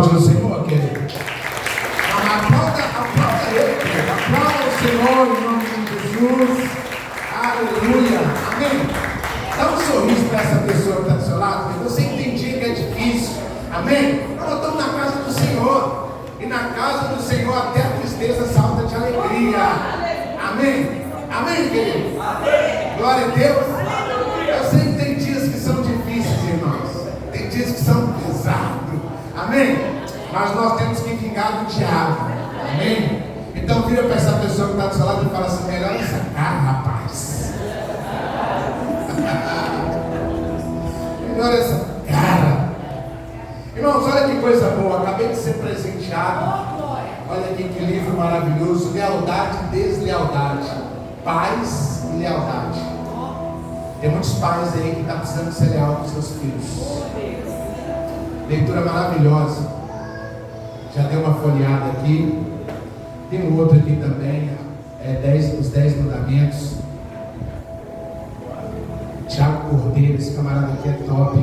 aplaudir o Senhor, querido? Aplauda Ele, querido. Aplauda o Senhor em nome de Jesus. Aleluia. Amém. Dá um sorriso para essa pessoa que está do seu lado. Você entendia que é difícil. Amém. Nós estamos na casa do Senhor. E na casa do Senhor até a tristeza salta de alegria. Amém. Amém, querido? Amém. Glória a Deus. Eu sei que tem dias que são difíceis, irmãos. Tem dias que são pesados. Amém. Mas nós temos que vingar do diabo. Amém. Então vira para essa pessoa que está do seu lado e fala assim: melhor essa cara, rapaz. Melhor essa cara. Irmãos, olha que coisa boa. Acabei de ser presenteado. Olha aqui que livro maravilhoso. Lealdade e deslealdade. Paz e lealdade. Tem muitos pais aí que estão precisando ser leal com seus filhos. Leitura maravilhosa. Já dei uma folheada aqui. Tem um outro aqui também. Os 10 mandamentos. Tiago Cordeiro, esse camarada aqui é top.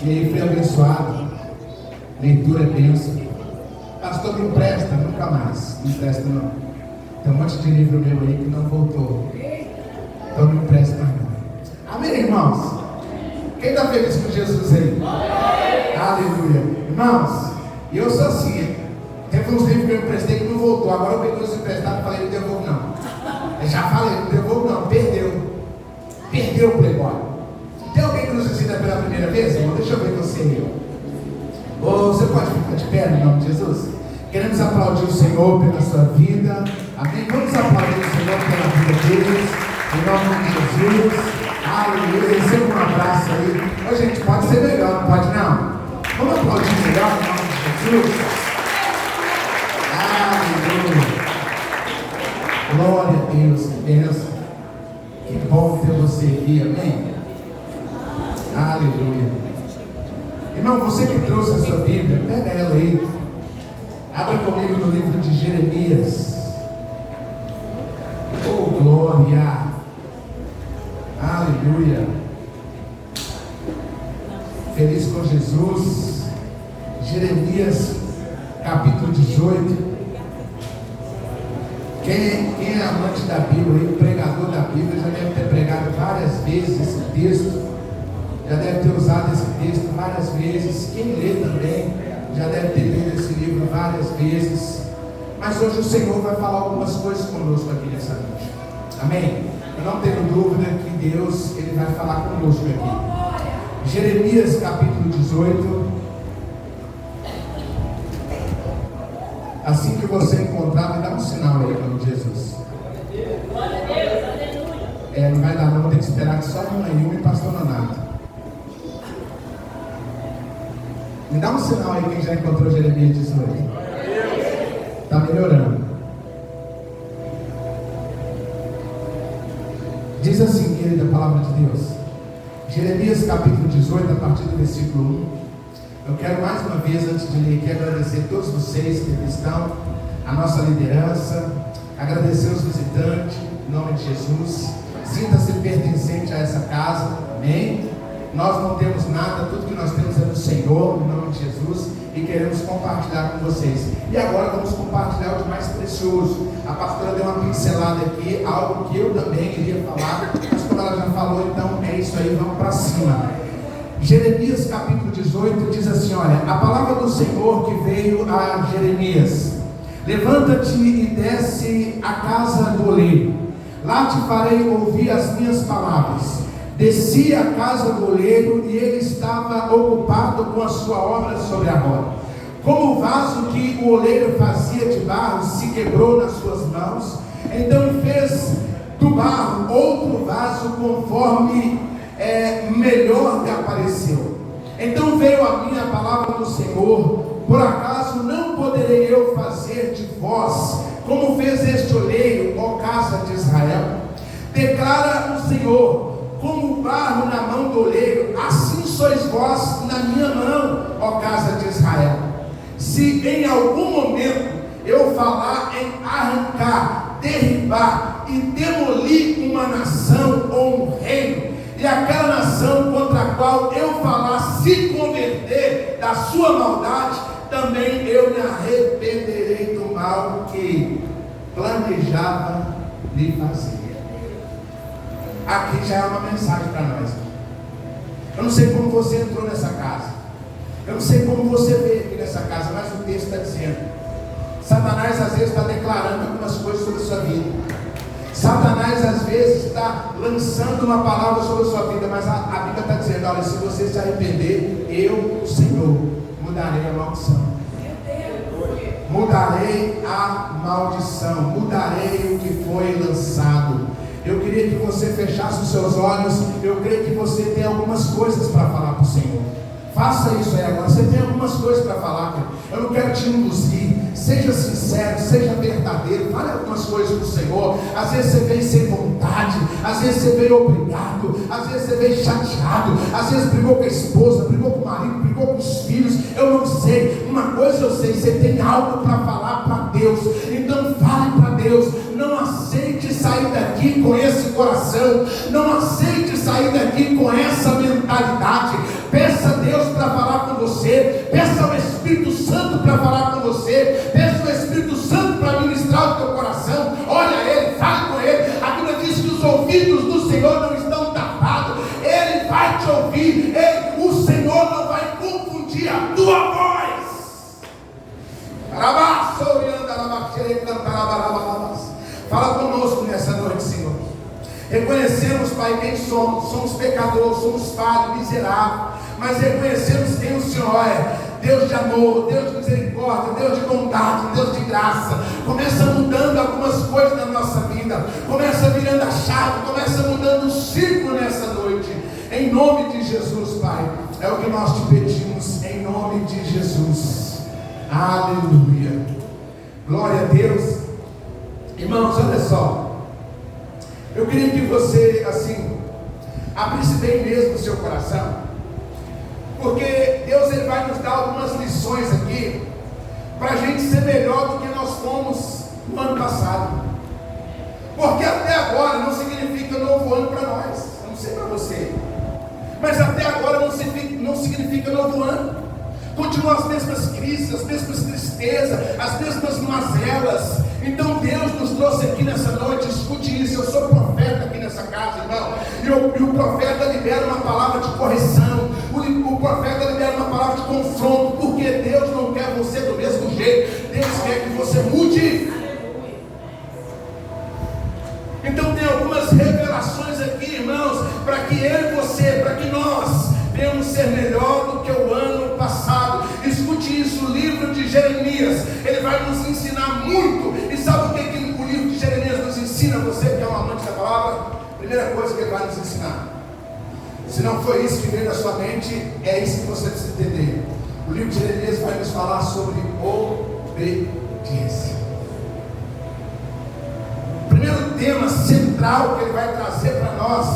E aí fui abençoado. Leitura é bênção. Pastor, me empresta? Nunca mais. Não empresta não. Tem um monte de livro meu aí que não voltou. Então não empresta mais não. Amém, irmãos? Quem está feliz com Jesus aí? Aleluia. Irmãos, e eu sou assim. Teve uns livros que eu emprestei que não voltou. Agora eu peguei os emprestados e falei: não devolvo não. Eu já falei: não devolvo não. Perdeu. Perdeu o playboy. Tem alguém que nos ensina pela primeira vez? Irmão? Deixa eu ver você. Ou você pode ficar de pé no nome de Jesus? Queremos aplaudir o Senhor pela sua vida. Amém? Vamos aplaudir o Senhor pela vida deles. Em nome de Jesus. Aleluia. Receba um abraço aí. Ô, gente, pode ser melhor, não pode não? Vamos aplaudir melhor em nome de Jesus. Aleluia. Glória a Deus. Que bênção. Que bom ter você aqui. Amém? Aleluia. Irmão, você que trouxe a sua Bíblia, pega ela aí. Abra comigo no livro de Jeremias. Oh, glória. Aleluia. Feliz com Jesus. Jeremias, capítulo 18. Quem é amante da Bíblia, aí, pregador da Bíblia, já deve ter pregado várias vezes esse texto. Já deve ter usado esse texto várias vezes. Quem lê também já deve ter lido esse livro várias vezes. Mas hoje o Senhor vai falar algumas coisas conosco aqui nessa noite. Amém? Eu não tenho dúvida que Deus Ele vai falar conosco aqui. Jeremias capítulo 18. Assim que você encontrar, me dá um sinal aí, em nome de Jesus. Não vai dar não, tem que esperar que só uma e pastor Nonato. Me dá um sinal aí quem já encontrou Jeremias 18. Está melhorando. Diz assim, querida, a palavra de Deus. Jeremias capítulo 18, a partir do versículo 1. Eu quero mais uma vez, antes de ler aqui, agradecer a todos vocês que estão, a nossa liderança, agradecer os visitantes, em nome de Jesus. Sinta-se pertencente a essa casa, amém? Nós não temos nada, tudo que nós temos é do Senhor, em nome de Jesus, e queremos compartilhar com vocês. E agora vamos compartilhar o de mais precioso. A pastora deu uma pincelada aqui, algo que eu também iria falar, mas como ela já falou, então é isso aí, vamos para cima. Jeremias capítulo 18 diz assim: olha, a palavra do Senhor que veio a Jeremias: levanta-te e desce à casa do oleiro, lá te farei ouvir as minhas palavras. Desci à casa do oleiro e ele estava ocupado com a sua obra sobre a roda. Como o vaso que o oleiro fazia de barro se quebrou nas suas mãos, então fez do barro outro vaso conforme melhor lhe apareceu. Então veio a mim a palavra do Senhor: por acaso não poderei eu fazer de vós como fez este oleiro, ó casa de Israel? Declara o Senhor: como o barro na mão do oleiro, assim sois vós na minha mão, ó casa de Israel. Se em algum momento eu falar em arrancar, derribar e demolir uma nação ou um reino, e aquela nação contra a qual eu falar se converter da sua maldade, também eu me arrependerei do mal que planejava lhe fazer. Aqui já é uma mensagem para nós. Eu não sei como você entrou nessa casa, eu não sei como você veio aqui nessa casa, mas o texto está dizendo: Satanás às vezes está declarando algumas coisas sobre a sua vida. Satanás às vezes está lançando uma palavra sobre a sua vida, mas a Bíblia está dizendo: olha, se você se arrepender, eu, o Senhor, mudarei a maldição. Mudarei a maldição, mudarei o que foi lançado. Eu queria que você fechasse os seus olhos. Eu creio que você tem algumas coisas para falar para o Senhor. Faça isso aí agora. Você tem algumas coisas para falar, cara. Eu não quero te induzir. Seja sincero, seja verdadeiro. Fale algumas coisas para o Senhor. Às vezes você vem sem vontade, às vezes você veio obrigado, às vezes você veio chateado, às vezes brigou com a esposa, brigou com o marido, brigou com os filhos. Eu não sei. Uma coisa eu sei: você tem algo para falar para Deus. Então fale para Deus. Não aceite sair daqui com esse coração. Não aceite sair daqui com essa mentalidade. Peça a Deus para falar com você. Peça ao Espírito Santo para falar com você. Peça ao Espírito Santo para ministrar o teu coração. Olha Ele, fale com Ele. A Bíblia diz que os ouvidos do Senhor não estão tapados. Ele vai te ouvir. O Senhor não vai confundir a tua voz. Fala conosco nessa noite, Senhor. Reconhecemos, Pai, quem somos. Somos pecadores, somos falhos, miseráveis. Mas reconhecemos quem o Senhor é. Deus de amor, Deus de misericórdia, Deus de bondade, Deus de graça. Começa mudando algumas coisas na nossa vida. Começa virando a chave, começa mudando o ciclo nessa noite. Em nome de Jesus, Pai. É o que nós te pedimos, em nome de Jesus. Aleluia. Glória a Deus. Irmãos, olha só. Eu queria que você, assim, abrisse bem mesmo o seu coração. Porque Deus, Ele vai nos dar algumas lições aqui, para a gente ser melhor do que nós fomos no ano passado. Porque até agora não significa novo ano para nós. Eu não sei para você, mas até agora não significa novo ano. Continuam as mesmas crises, as mesmas tristezas, as mesmas mazelas. Então Deus nos trouxe aqui nessa noite. Escute isso: eu sou profeta aqui nessa casa, irmão. E o profeta libera uma palavra de correção. O profeta libera uma palavra de confronto. Porque Deus não quer você do mesmo jeito. Deus quer que você mude. Então tem algumas revelações aqui, irmãos, para que eu e você, para que nós venhamos ser melhor do que o ano passado. Escute isso: o livro de Jeremias, ele vai nos ensinar muito. E sabe o que o livro de Jeremias nos ensina? Você que é um amante da palavra, primeira coisa que ele vai nos ensinar, se não foi isso que veio na sua mente, é isso que você precisa entender. O livro de Jeremias vai nos falar sobre obediência. O primeiro tema central que ele vai trazer para nós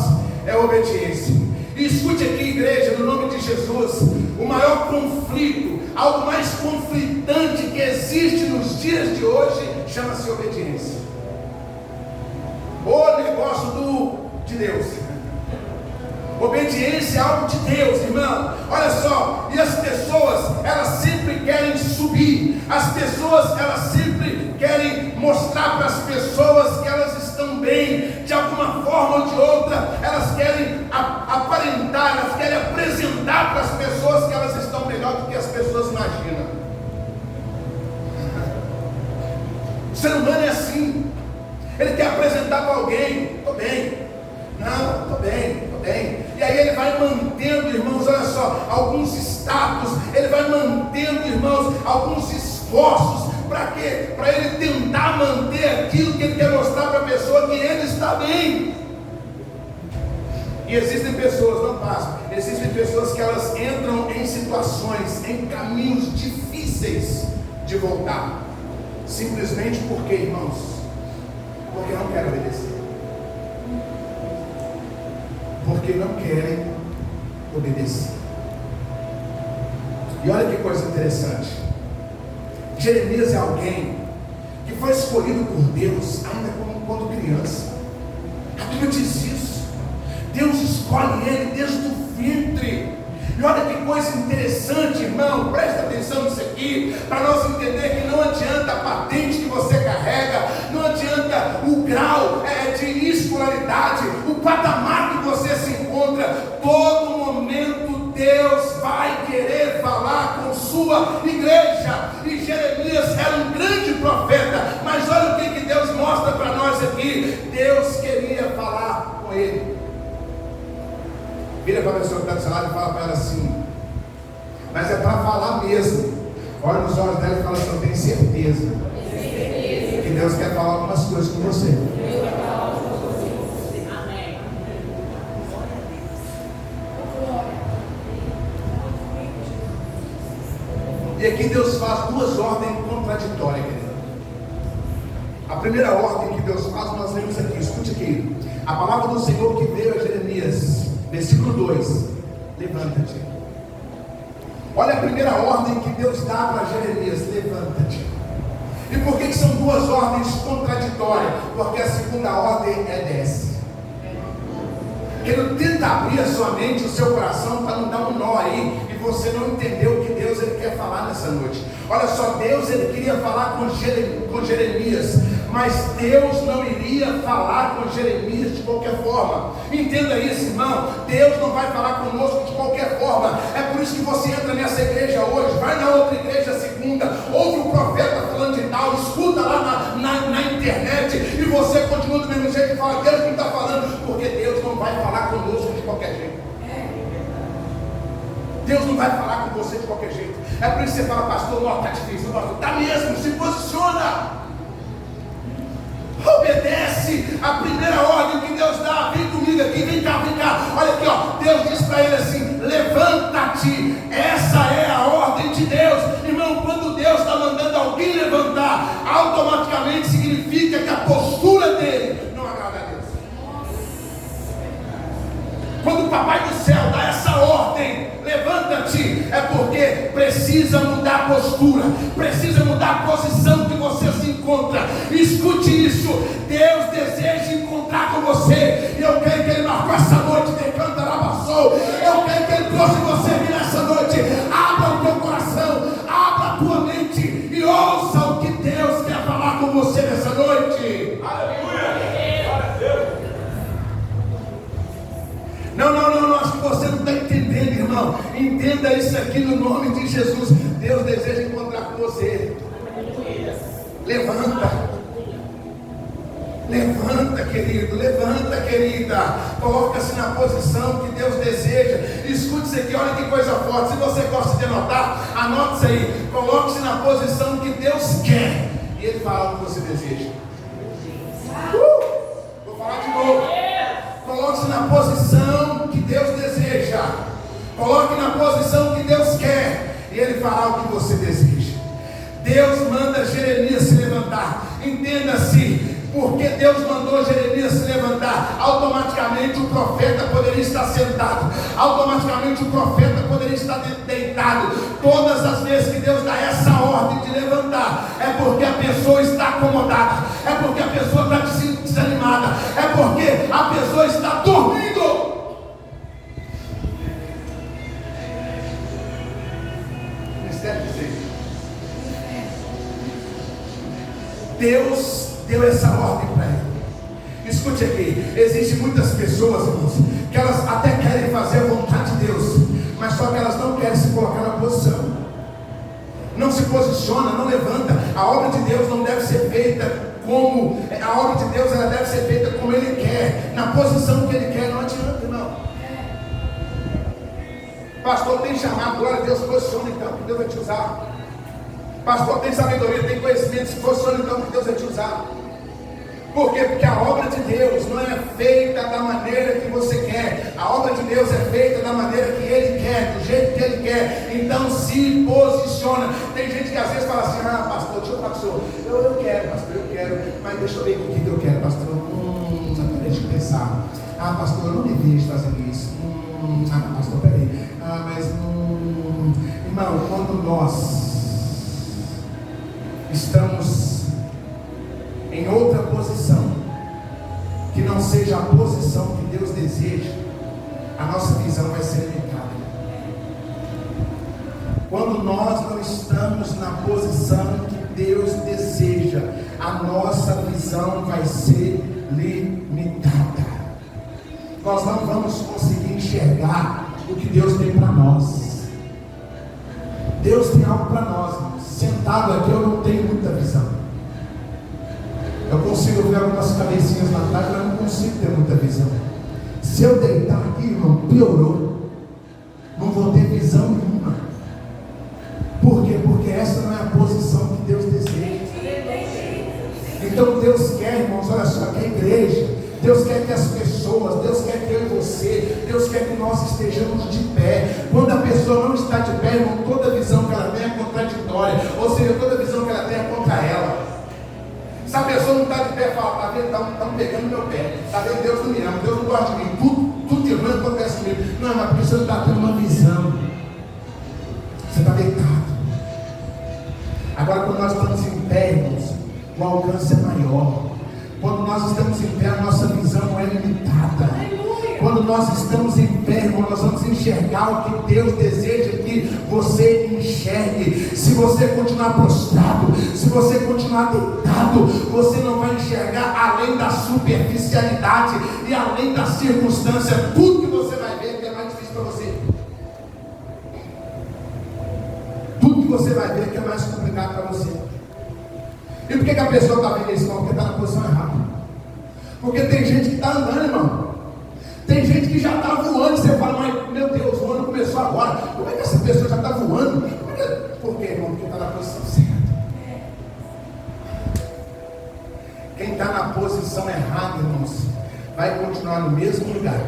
é obediência. E escute aqui, igreja, no nome de Jesus: o maior conflito, algo mais conflitante que existe nos dias de hoje, chama-se obediência. O negócio de Deus. Obediência é algo de Deus, irmão. Olha só, e as pessoas, elas sempre querem subir. As pessoas, elas sempre querem mostrar para as pessoas que elas estão bem. De alguma forma ou de outra, elas querem aparentar, elas querem apresentar para as pessoas que elas estão melhor do que as pessoas imaginam. O ser humano é assim. Ele quer apresentar para alguém: estou bem. Não, estou bem, estou bem. E aí ele vai mantendo, irmãos, olha só, alguns status. Ele vai mantendo, irmãos, alguns esforços. Para quê? Para ele tentar manter aquilo que ele quer mostrar para a pessoa, que ele está bem. E existem pessoas, não passam, existem pessoas que elas entram em situações, em caminhos difíceis de voltar. Simplesmente porque, irmãos, porque não querem obedecer. Porque não querem obedecer. E olha que coisa interessante: Jeremias é alguém que foi escolhido por Deus ainda quando criança. A Bíblia diz isso. Deus escolhe ele desde o ventre. E olha que coisa interessante, irmão, presta atenção nisso aqui. para nós entender que não adianta a patente que você carrega, não adianta o grau de escolaridade, o patamar que você se encontra. Todo momento Deus vai querer falar com sua igreja. E Jeremias era um grande profeta, mas olha o que Deus mostra para nós aqui. Deus queria falar com ele. Vira para a pessoa que está do seu lado e fala para ela assim: mas é para falar mesmo. Olha nos olhos dela e fala assim: eu tenho certeza que Deus quer falar algumas coisas com você. E aqui Deus faz duas ordens contraditórias, querido. A primeira ordem que Deus faz, nós lemos aqui, escute aqui. A palavra do Senhor que veio a Jeremias, versículo 2: levanta-te. Olha a primeira ordem que Deus dá para Jeremias: levanta-te. E por que são duas ordens contraditórias? Porque a segunda ordem é desce. Ele tenta abrir a sua mente, o seu coração, para não dar um nó aí e você não entender o que Deus ele quer falar nessa noite. Olha só, Deus ele queria falar com Jeremias, mas Deus não iria falar com Jeremias de qualquer forma. Entenda isso, irmão. Deus não vai falar conosco de qualquer forma. É por isso que você entra nessa igreja hoje, vai na outra igreja segunda, ouve um profeta falando de tal, escuta lá na internet, e você continua do mesmo jeito e fala: Deus não está falando, porque Deus não vai falar conosco de qualquer jeito. Deus não vai falar com você de qualquer jeito. É por isso que você fala: pastor, não, está difícil. Está mesmo, se posiciona. Obedece a primeira ordem que Deus dá. Vem comigo aqui, vem cá. Olha aqui, ó. Deus diz para ele assim: levanta-te. Essa é a ordem de Deus. Irmão, quando Deus está mandando alguém levantar, automaticamente significa que a postura dele não agrada a Deus. Quando o Papai do Céu dá essa ordem, levanta-te, é porque precisa mudar a postura, precisa mudar a posição que você se encontra. Escute isso: Deus deseja encontrar com você, e eu creio que Ele marcou essa noite, decanta lá passou. Eu creio que Ele trouxe você aqui nessa noite. Abra o teu coração, abra a tua mente e ouça o que Deus quer falar com você nessa noite. Aleluia! Não, acho que você não está entendendo, irmão. Entenda isso aqui no nome de Jesus. Deus deseja encontrar com você. Levanta, querido, levanta, querida. Coloca-se na posição que Deus deseja. Escute isso aqui, olha que coisa forte. Se você gosta de anotar, anote isso aí. Coloque-se na posição que Deus quer, e Ele fala o que você deseja. Vou falar de novo. Coloque-se na posição que Deus deseja. Coloque na posição que Deus quer, e Ele fará o que você deseja. Deus manda Jeremias se levantar. Entenda-se, porque Deus mandou Jeremias se levantar, automaticamente o profeta poderia estar sentado, automaticamente o profeta poderia estar deitado. Todas as vezes que Deus dá essa ordem de levantar, é porque a pessoa está acomodada, é porque a pessoa está desanimada, é porque a pessoa está dormindo. Deus deu essa ordem para ele. Escute aqui, existem muitas pessoas, irmãos, que elas até querem fazer a vontade de Deus, mas só que elas não querem se colocar na posição. Não se posiciona, não levanta. A obra de Deus não deve ser feita como a obra de Deus, ela deve ser feita como Ele quer, na posição que Ele quer. Não adianta, irmão. Pastor, tem chamado, glória a Deus, posiciona então, que Deus vai te usar. Pastor, tem sabedoria, tem conhecimento, se posiciona então, que Deus vai te usar. Por quê? Porque a obra de Deus não é feita da maneira que você quer. A obra de Deus é feita da maneira que Ele quer, do jeito que Ele quer. Então se posiciona. Tem gente que às vezes fala assim: ah, pastor, deixa eu falar com o senhor. Eu quero, pastor, eu quero. Mas deixa eu ver o que eu quero, pastor. Deixa eu pensar. Ah, pastor, eu não me vejo fazendo isso. Pastor, peraí. Mas irmão, quando nós estamos em outra posição que não seja a posição que Deus deseja, a nossa visão vai ser limitada. Quando nós não estamos na posição que Deus deseja, a nossa visão vai ser limitada. Nós não vamos conseguir enxergar o que Deus tem para nós. Deus tem algo para nós. Sentado aqui eu não tenho muita visão. Eu consigo ver algumas cabecinhas na tarde, mas não consigo ter muita visão. Se eu deitar aqui, irmão, piorou. Não vou ter visão nenhuma. Por quê? Porque essa não é a posição que Deus deseja. Então Deus quer, irmãos, olha só, que a igreja, Deus quer que as pessoas, Deus quer que eu e você, Deus quer que nós estejamos de pé. Quando a pessoa não está de pé, irmão, toda visão que ela tem é contraditória. Ou seja, toda visão que ela tem é contra ela. Se a pessoa não está de pé, fala, está vendo, estão pegando meu pé, está vendo, Deus não me ama, Deus não gosta de mim, tudo de ruim acontece comigo. Não, mas porque você não está tendo uma visão, você está deitado. Agora, quando nós estamos em pé, irmãos, o alcance é maior. Quando nós estamos em pé, a nossa visão não é limitada. Quando nós estamos em pé, irmão, nós vamos enxergar o que Deus deseja que você enxergue. Se você continuar prostrado, se você continuar deitado, você não vai enxergar além da superficialidade e além da circunstância. Tudo que você vai ver que é mais difícil para você. Tudo que você vai ver que é mais complicado para você. E por que a pessoa está vendo isso, irmão? Porque está na posição errada. Porque tem gente que está andando, irmão. Tem gente que já está voando. Você fala, mas meu Deus, o ano começou agora. Como é que essa pessoa já está voando? Por quê, irmão? Porque está na posição certa. Quem está na posição errada, irmãos, vai continuar no mesmo lugar.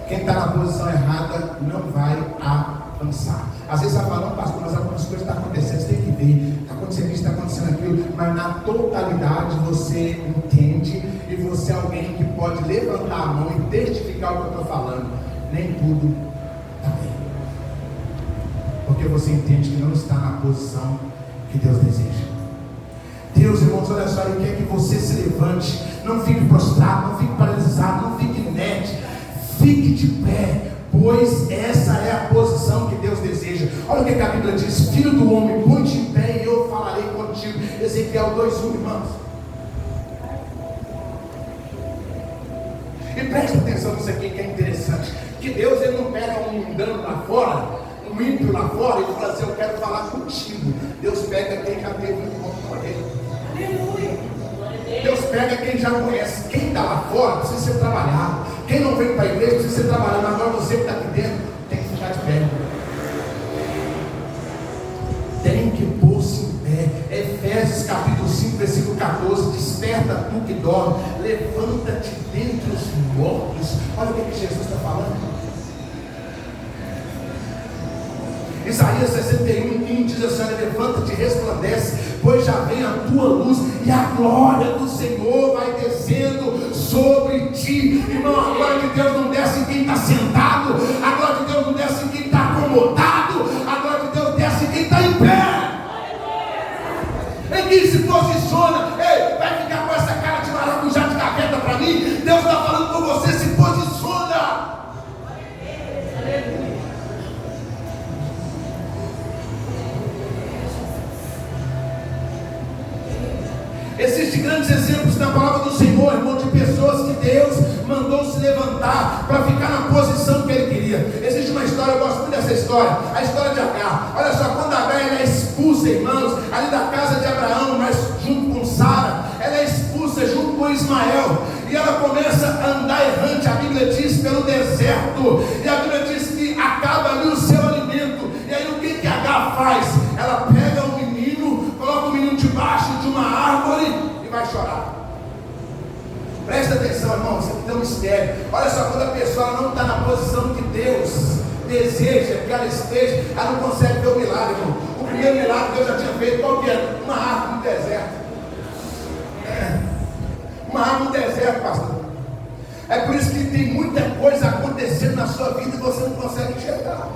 Quem está na posição errada não vai avançar. Às vezes você vai falar, não, pastor, mas algumas coisas estão acontecendo, você tem que ver, está acontecendo isso, está acontecendo aquilo, mas na totalidade você entende e você é alguém que pode levantar a mão e testificar o que eu estou falando. Nem tudo está bem, porque você entende que não está na posição que Deus deseja. Deus, irmãos, olha só, Ele quer que você se levante, não fique prostrado, não fique paralisado, não fique inerte, fique de pé, pois essa é a posição que Deus deseja. Olha o que a Bíblia diz: filho do homem, põe-te em pé e eu falarei contigo. Ezequiel 2:1, irmãos. E presta atenção nisso aqui que é interessante, que Deus ele não pega um mundano lá fora, um ímpio lá fora, e fala assim, eu quero falar contigo. Deus pega quem já teve um encontro com Ele. Aleluia. Deus pega quem já conhece. Quem está lá fora precisa ser trabalhado. Quem não vem para a igreja precisa ser trabalhado. Agora você que está aqui dentro tem que ficar de pé. Tem que pôr-se em pé. Efésios capítulo 5, versículo 14. Desperta tu que dorme, levanta-te dentre os mortos. Olha o que Jesus está falando. Isaías 61:1 diz assim: levanta-te e resplandece, pois já vem a tua luz e a glória do Senhor vai descendo sobre ti. Irmão, a glória de Deus não desce em quem está sentado, a glória de Deus não desce em quem está acomodado, a glória de Deus desce em quem está em pé. Em quem se posiciona. Ei, vai ficar com essa cara de maracujá de gaveta para mim? Deus está falando com você, se posiciona. Existem grandes exemplos na palavra do Senhor, irmão, de pessoas que Deus mandou se levantar para ficar na posição que Ele queria. Existe uma história, eu gosto muito dessa história, a história de Agar. Olha só, quando Agar é expulsa, irmãos, ali da casa de Abraão, mas junto com Sara, ela é expulsa junto com Ismael, e ela começa a andar errante, a Bíblia diz, pelo deserto, e a Bíblia diz que acaba ali o seu alimento. E aí o que Agar faz? Ela pega um menino, coloca o menino debaixo de uma árvore e vai chorar. Presta atenção, irmão, isso aqui é um mistério. Olha só, quando a pessoa não está na posição que Deus deseja que ela esteja, ela não consegue ver o milagre, irmão. O primeiro milagre que Deus já tinha feito, qual que era? Uma árvore no deserto. Uma árvore no deserto, pastor. É por isso que tem muita coisa acontecendo na sua vida e você não consegue enxergar.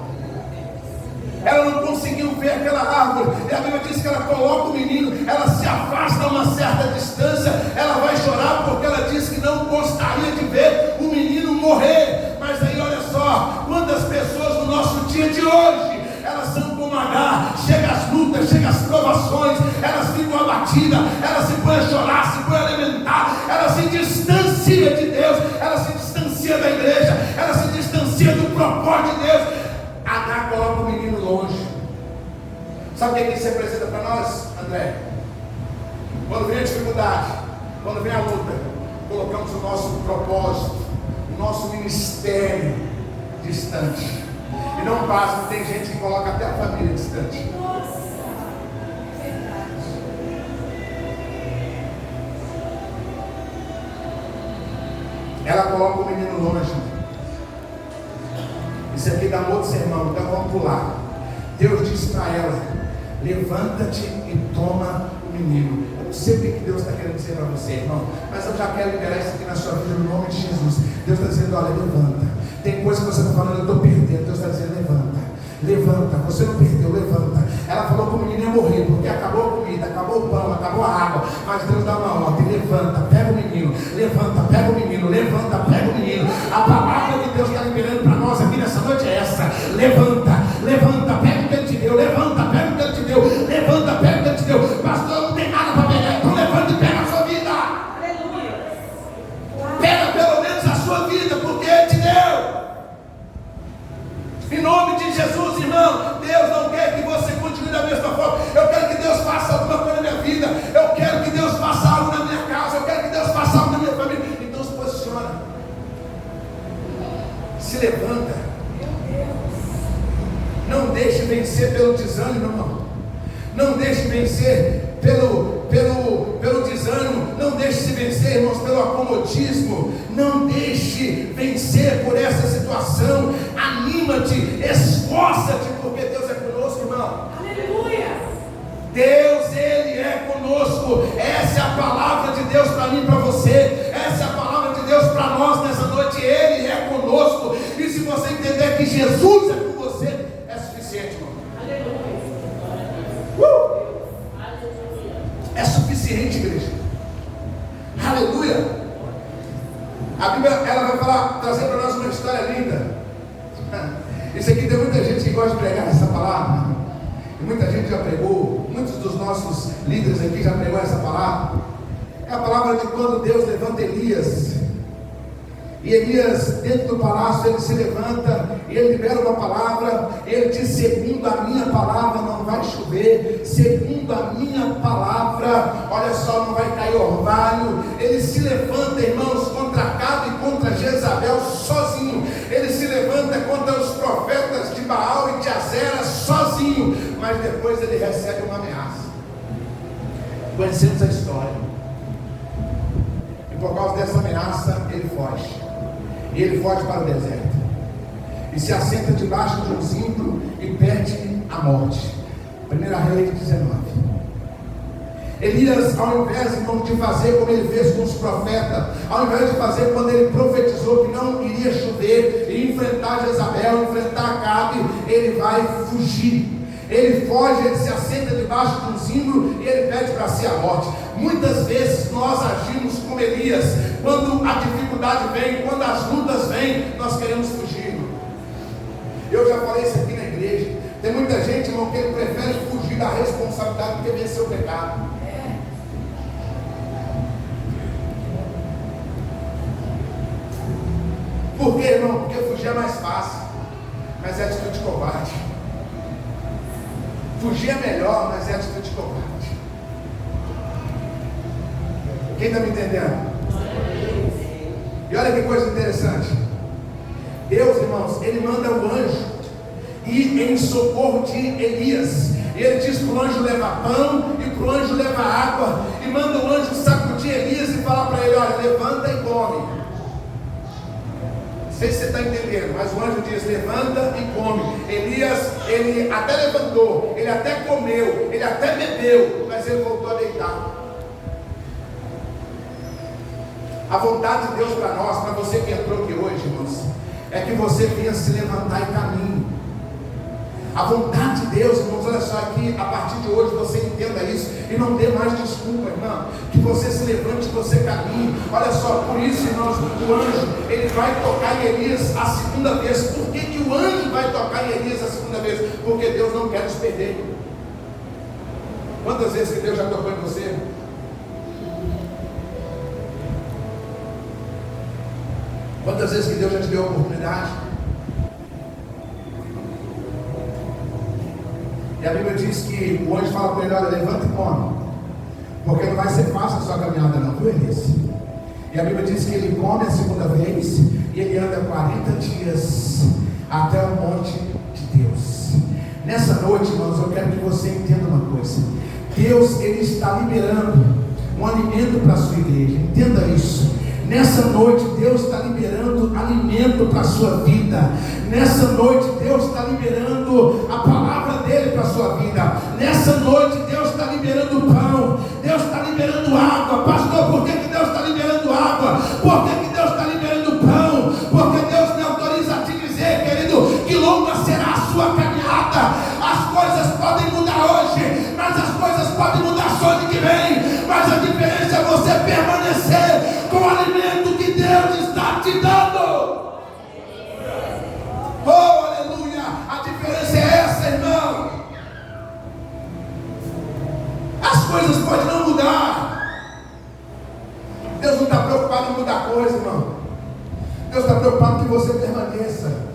Ela não conseguiu ver aquela árvore, e a Bíblia diz que ela coloca o menino, ela se afasta a uma certa distância, ela vai chorar porque ela diz que não gostaria de ver o menino morrer. Mas aí olha só, quantas pessoas no nosso dia de hoje, elas são como Agar, chega as lutas, chega abatida, ela se põe a chorar, se põe a lamentar, ela se distancia de Deus, ela se distancia da igreja, ela se distancia do propósito de Deus. Agar coloca o menino longe. Sabe o que isso representa para nós, André? Quando vem a dificuldade, quando vem a luta, colocamos o nosso propósito, o nosso ministério distante. E não basta, tem gente que coloca até a família distante. Ela coloca o menino longe. Isso aqui dá um outro sermão, então vamos pular. Deus disse para ela: levanta-te e toma o menino. Eu não sei o que Deus está querendo dizer para você, irmão, mas eu já quero liberar isso aqui na sua vida no nome de Jesus. Deus está dizendo: olha, levanta. Tem coisa que você está falando, eu estou perdendo. Deus está dizendo: levanta. Levanta, você não perdeu, levanta. Ela falou que o menino ia morrer, porque acabou a comida, acabou o pão, acabou a água. Mas Deus dá uma ordem: levanta, pega o menino, levanta, pega o menino, levanta, pega o menino. A palavra que Deus está liberando para nós aqui nessa noite é essa: levanta, levanta, pega o que Ele te deu, levanta, pega o que Ele te deu, levanta, pega o que Ele te deu. Pastor, não tem nada para pegar, então levanta e pega a sua vida. Aleluia. Pega pelo menos a sua vida, porque Ele te deu. Em nome de Jesus, irmão, Deus não quer que você continue da mesma forma. Eu quero que Deus faça alguma coisa na minha vida. Eu quero que Deus faça algo na minha casa. Eu quero que Deus faça algo na minha família. Então se posiciona. Se levanta. Não deixe vencer pelo desânimo, irmão. Não deixe vencer pelo desânimo. Não deixe se vencer, irmãos, pelo acomodismo. Não deixe vencer por essa situação. Anima-te, esforça-te, porque Deus é conosco, irmão. Aleluia! Deus, Ele é conosco. Essa é a palavra de Deus para mim e para você. Essa é a palavra de Deus para nós nessa noite. Ele é conosco. E se você entender que Jesus é com você, é suficiente, irmão. Aleluia! É suficiente, igreja. Aleluia. A Bíblia, ela vai falar, trazer para nós uma história linda. Isso aqui tem muita gente que gosta de pregar essa palavra. E muita gente já pregou. Muitos dos nossos líderes aqui já pregou essa palavra. É a palavra de quando Deus levanta Elias. E Elias, dentro do palácio, ele se levanta e ele libera uma palavra. Ele diz: segundo a minha palavra não vai chover, segundo a minha palavra, olha só, não vai cair orvalho. Ele se levanta, irmãos, contra Acabe e contra Jezabel sozinho. Ele se levanta contra os profetas de Baal e de Azera sozinho. Mas depois ele recebe uma ameaça. Conhecemos a história. E por causa dessa ameaça ele foge. E ele foge para o deserto e se assenta debaixo de um zimbro e pede a morte. 1 Reis 19. Elias, ao invés, irmão, de fazer como ele fez com os profetas, ao invés de fazer quando ele profetizou que não iria chover e enfrentar Jezabel, enfrentar Acabe, ele vai fugir. Ele foge, ele se assenta debaixo de um zimbro e ele pede para si a morte. Muitas vezes nós agimos como Elias. Quando a dificuldade vem, quando as lutas vêm, nós queremos fugir. Eu já falei isso aqui na igreja. Tem muita gente, irmão, que ele prefere fugir da responsabilidade do que vencer o pecado. Por quê, irmão? Porque fugir é mais fácil, mas é atitude covarde. Fugir é melhor, mas é atitude covarde. Quem está me entendendo? E olha que coisa interessante. Deus, irmãos, Ele manda o anjo ir em socorro de Elias. E Ele diz para o anjo levar pão e para o anjo levar água. E manda o anjo sacudir Elias e falar para ele: olha, levanta e come. Não sei se você está entendendo, mas o anjo diz: levanta e come. Elias, ele até levantou, ele até comeu, ele até bebeu, mas ele voltou a deitar. A vontade de Deus para nós, para você que entrou aqui hoje, irmãos, é que você venha se levantar e caminhe. A vontade de Deus, irmãos, olha só aqui, a partir de hoje você entenda isso e não dê mais desculpa, irmão. Que você se levante, que você caminhe. Olha só, por isso, irmãos, o anjo, ele vai tocar em Elias a segunda vez. Por que que o anjo vai tocar em Elias a segunda vez? Porque Deus não quer nos perder. Quantas vezes que Deus já tocou em você? Quantas vezes que Deus já te deu a oportunidade? E a Bíblia diz que o anjo fala para ele: olha, levanta e come, porque não vai ser fácil a sua caminhada não, viu, Elias? E a Bíblia diz que ele come a segunda vez e ele anda 40 dias até o monte de Deus. Nessa noite, irmãos, eu quero que você entenda uma coisa. Deus, ele está liberando um alimento para a sua igreja. Entenda isso. Nessa noite, Deus está liberando alimento para a sua vida. Nessa noite, Deus está liberando a palavra dele para a sua vida. Nessa noite, Deus está liberando pão. Deus está liberando água. Pastor, por que Deus está liberando água? Por que Deus está liberando pão? Porque Deus me autoriza a te dizer, querido, que longa será a sua caminhada. As coisas podem mudar hoje, mas as coisas podem mudar só ano que vem. Mas a diferença é você permanecer com o alimento que Deus está te dando. Oh, aleluia! A diferença é essa, irmão. As coisas podem não mudar. Deus não está preocupado em mudar coisa, irmão. Deus está preocupado que você permaneça.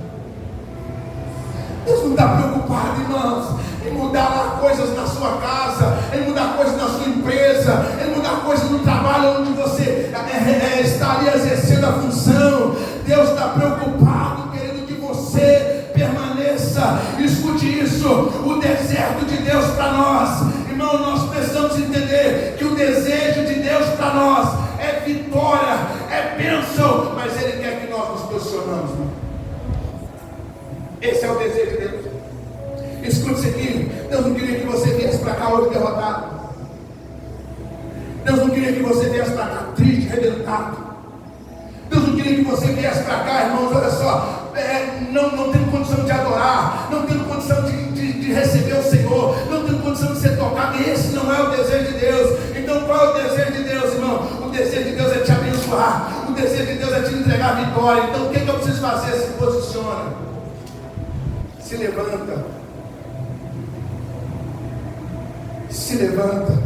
Deus não está preocupado, irmãos, em mudar coisas na sua casa, em mudar coisas na sua empresa, em mudar coisas no trabalho onde você está ali exercendo a função. Deus está preocupado, querido, que você permaneça. Escute isso: o deserto de Deus para nós, irmão, nós precisamos entender que o desejo de Deus para nós é vitória, é bênção, mas Ele quer que nós nos posicionamos, irmão. Esse é o desejo de Deus. Escute isso aqui: Deus não queria que você viesse para cá hoje derrotado. Deus não queria que você viesse para cá triste, arrebentado. Deus não queria que você viesse para cá, irmãos, olha só, não tendo condição de adorar, não tendo condição de receber o Senhor, não tendo condição de ser tocado. Esse não é o desejo de Deus. Então qual é o desejo de Deus, irmão? O desejo de Deus é te abençoar. O desejo de Deus é te entregar a vitória. Então o que eu preciso fazer? Se posiciona, se levanta, se levanta.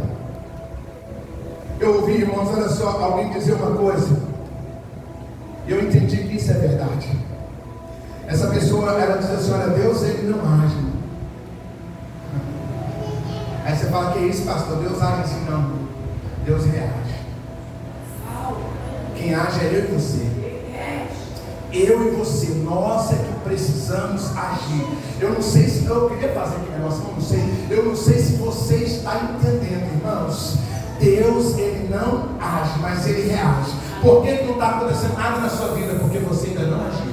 Eu ouvi, irmãos, olha só, alguém dizer uma coisa, e eu entendi que isso é verdade. Essa pessoa, ela diz assim: olha, Deus, ele não age. Aí você fala: que é isso, pastor? Deus age assim? Não, Deus reage. Quem age é eu e você. Eu e você, nós é que precisamos agir. Eu não sei se eu queria fazer aquele negócio, não sei. Eu não sei se você está entendendo, irmãos. Deus, ele não age, mas ele reage. Por que não está acontecendo nada na sua vida? Porque você ainda não agiu.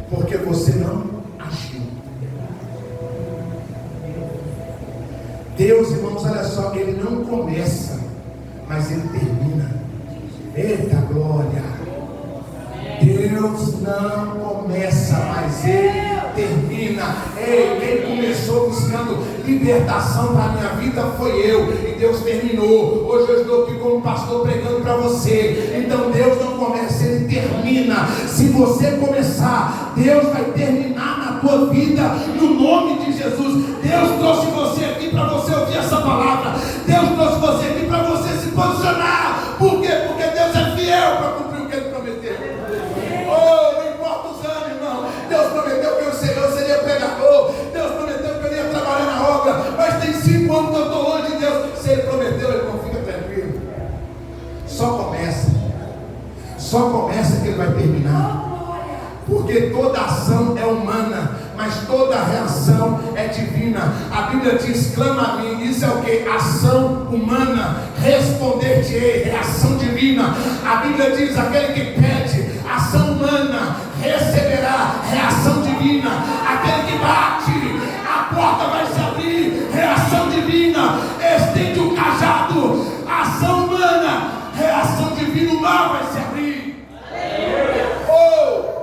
Porque você não agiu. Deus, irmãos, olha só, ele não começa, mas ele termina. Eita glória! Deus não começa, mas ele termina. Ei, quem começou buscando libertação para a minha vida foi eu, e Deus terminou. Hoje eu estou aqui como pastor pregando para você. Então Deus não começa, ele termina. Se você começar, Deus vai terminar na tua vida, no nome de Jesus. Deus trouxe você aqui para você ouvir essa palavra. Deus trouxe você aqui para você se posicionar. Por quê? Porque Deus é fiel para cumprir o que ele prometeu. Oh, não importa os anos, irmão. Deus prometeu que eu seria pregador. Deus prometeu que eu ia trabalhar na obra. Mas tem 5 anos que eu estou longe de Deus. Se ele prometeu, irmão, fica tranquilo. Só começa. Só começa que ele vai terminar. Porque toda ação é humana, mas toda reação é divina. A Bíblia diz: clama a mim. Isso é o que? Ação humana. Responder-te-ei, reação divina. A Bíblia diz: aquele que pede, ação humana, receberá, reação divina. Aquele que bate, a porta vai se abrir, reação divina. Estende o cajado, ação humana, reação divina. O mar vai se abrir. Oh!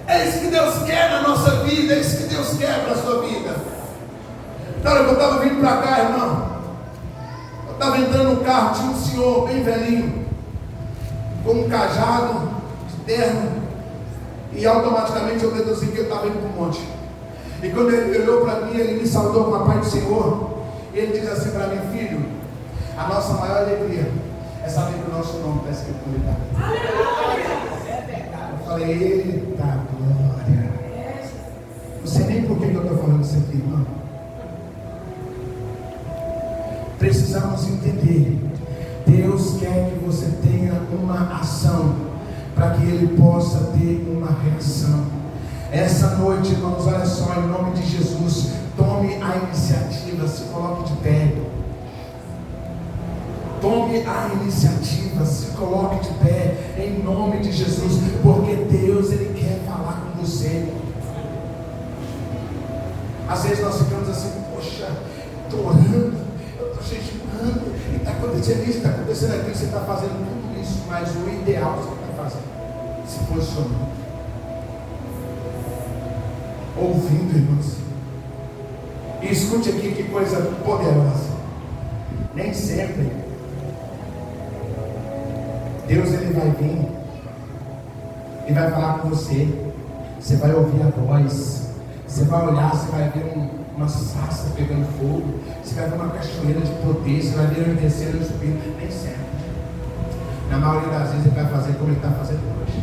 É isso que Deus quer na nossa vida, é isso que Deus quer para a sua vida. Na hora que eu estava vindo para cá, irmão, eu estava entrando no carro, tinha um senhor bem velhinho, com um cajado de terno, e automaticamente eu deduzi que eu estava indo para o monte. E quando ele olhou para mim, ele me saudou com a paz do Senhor. E ele diz assim para mim: filho, a nossa maior alegria é saber que o nosso nome está escrito no livro. Eu falei: eita glória. Não sei nem por que eu estou falando isso aqui, irmão. Precisamos entender. Deus quer que você tenha uma ação para que Ele possa ter uma reação. Essa noite, irmãos, olha só, em nome de Jesus, tome a iniciativa, se coloque de pé. Tome a iniciativa, se coloque de pé, em nome de Jesus, porque Deus, Ele quer falar com você. Às vezes nós ficamos assim: poxa, estou orando, eu estou jejuando, e está acontecendo isso, está acontecendo aquilo, você está fazendo tudo isso, mas o ideal você está fazendo, se posicionando, ouvindo, irmãos. E escute aqui que coisa poderosa. Nem sempre Deus, Ele vai vir e vai falar com você. Você vai ouvir a voz. Você vai olhar, você vai ver uma sarça pegando fogo. Você vai ver uma cachoeira de poder. Você vai ver ele descendo e subindo. Nem sempre. Na maioria das vezes Ele vai fazer como Ele está fazendo hoje,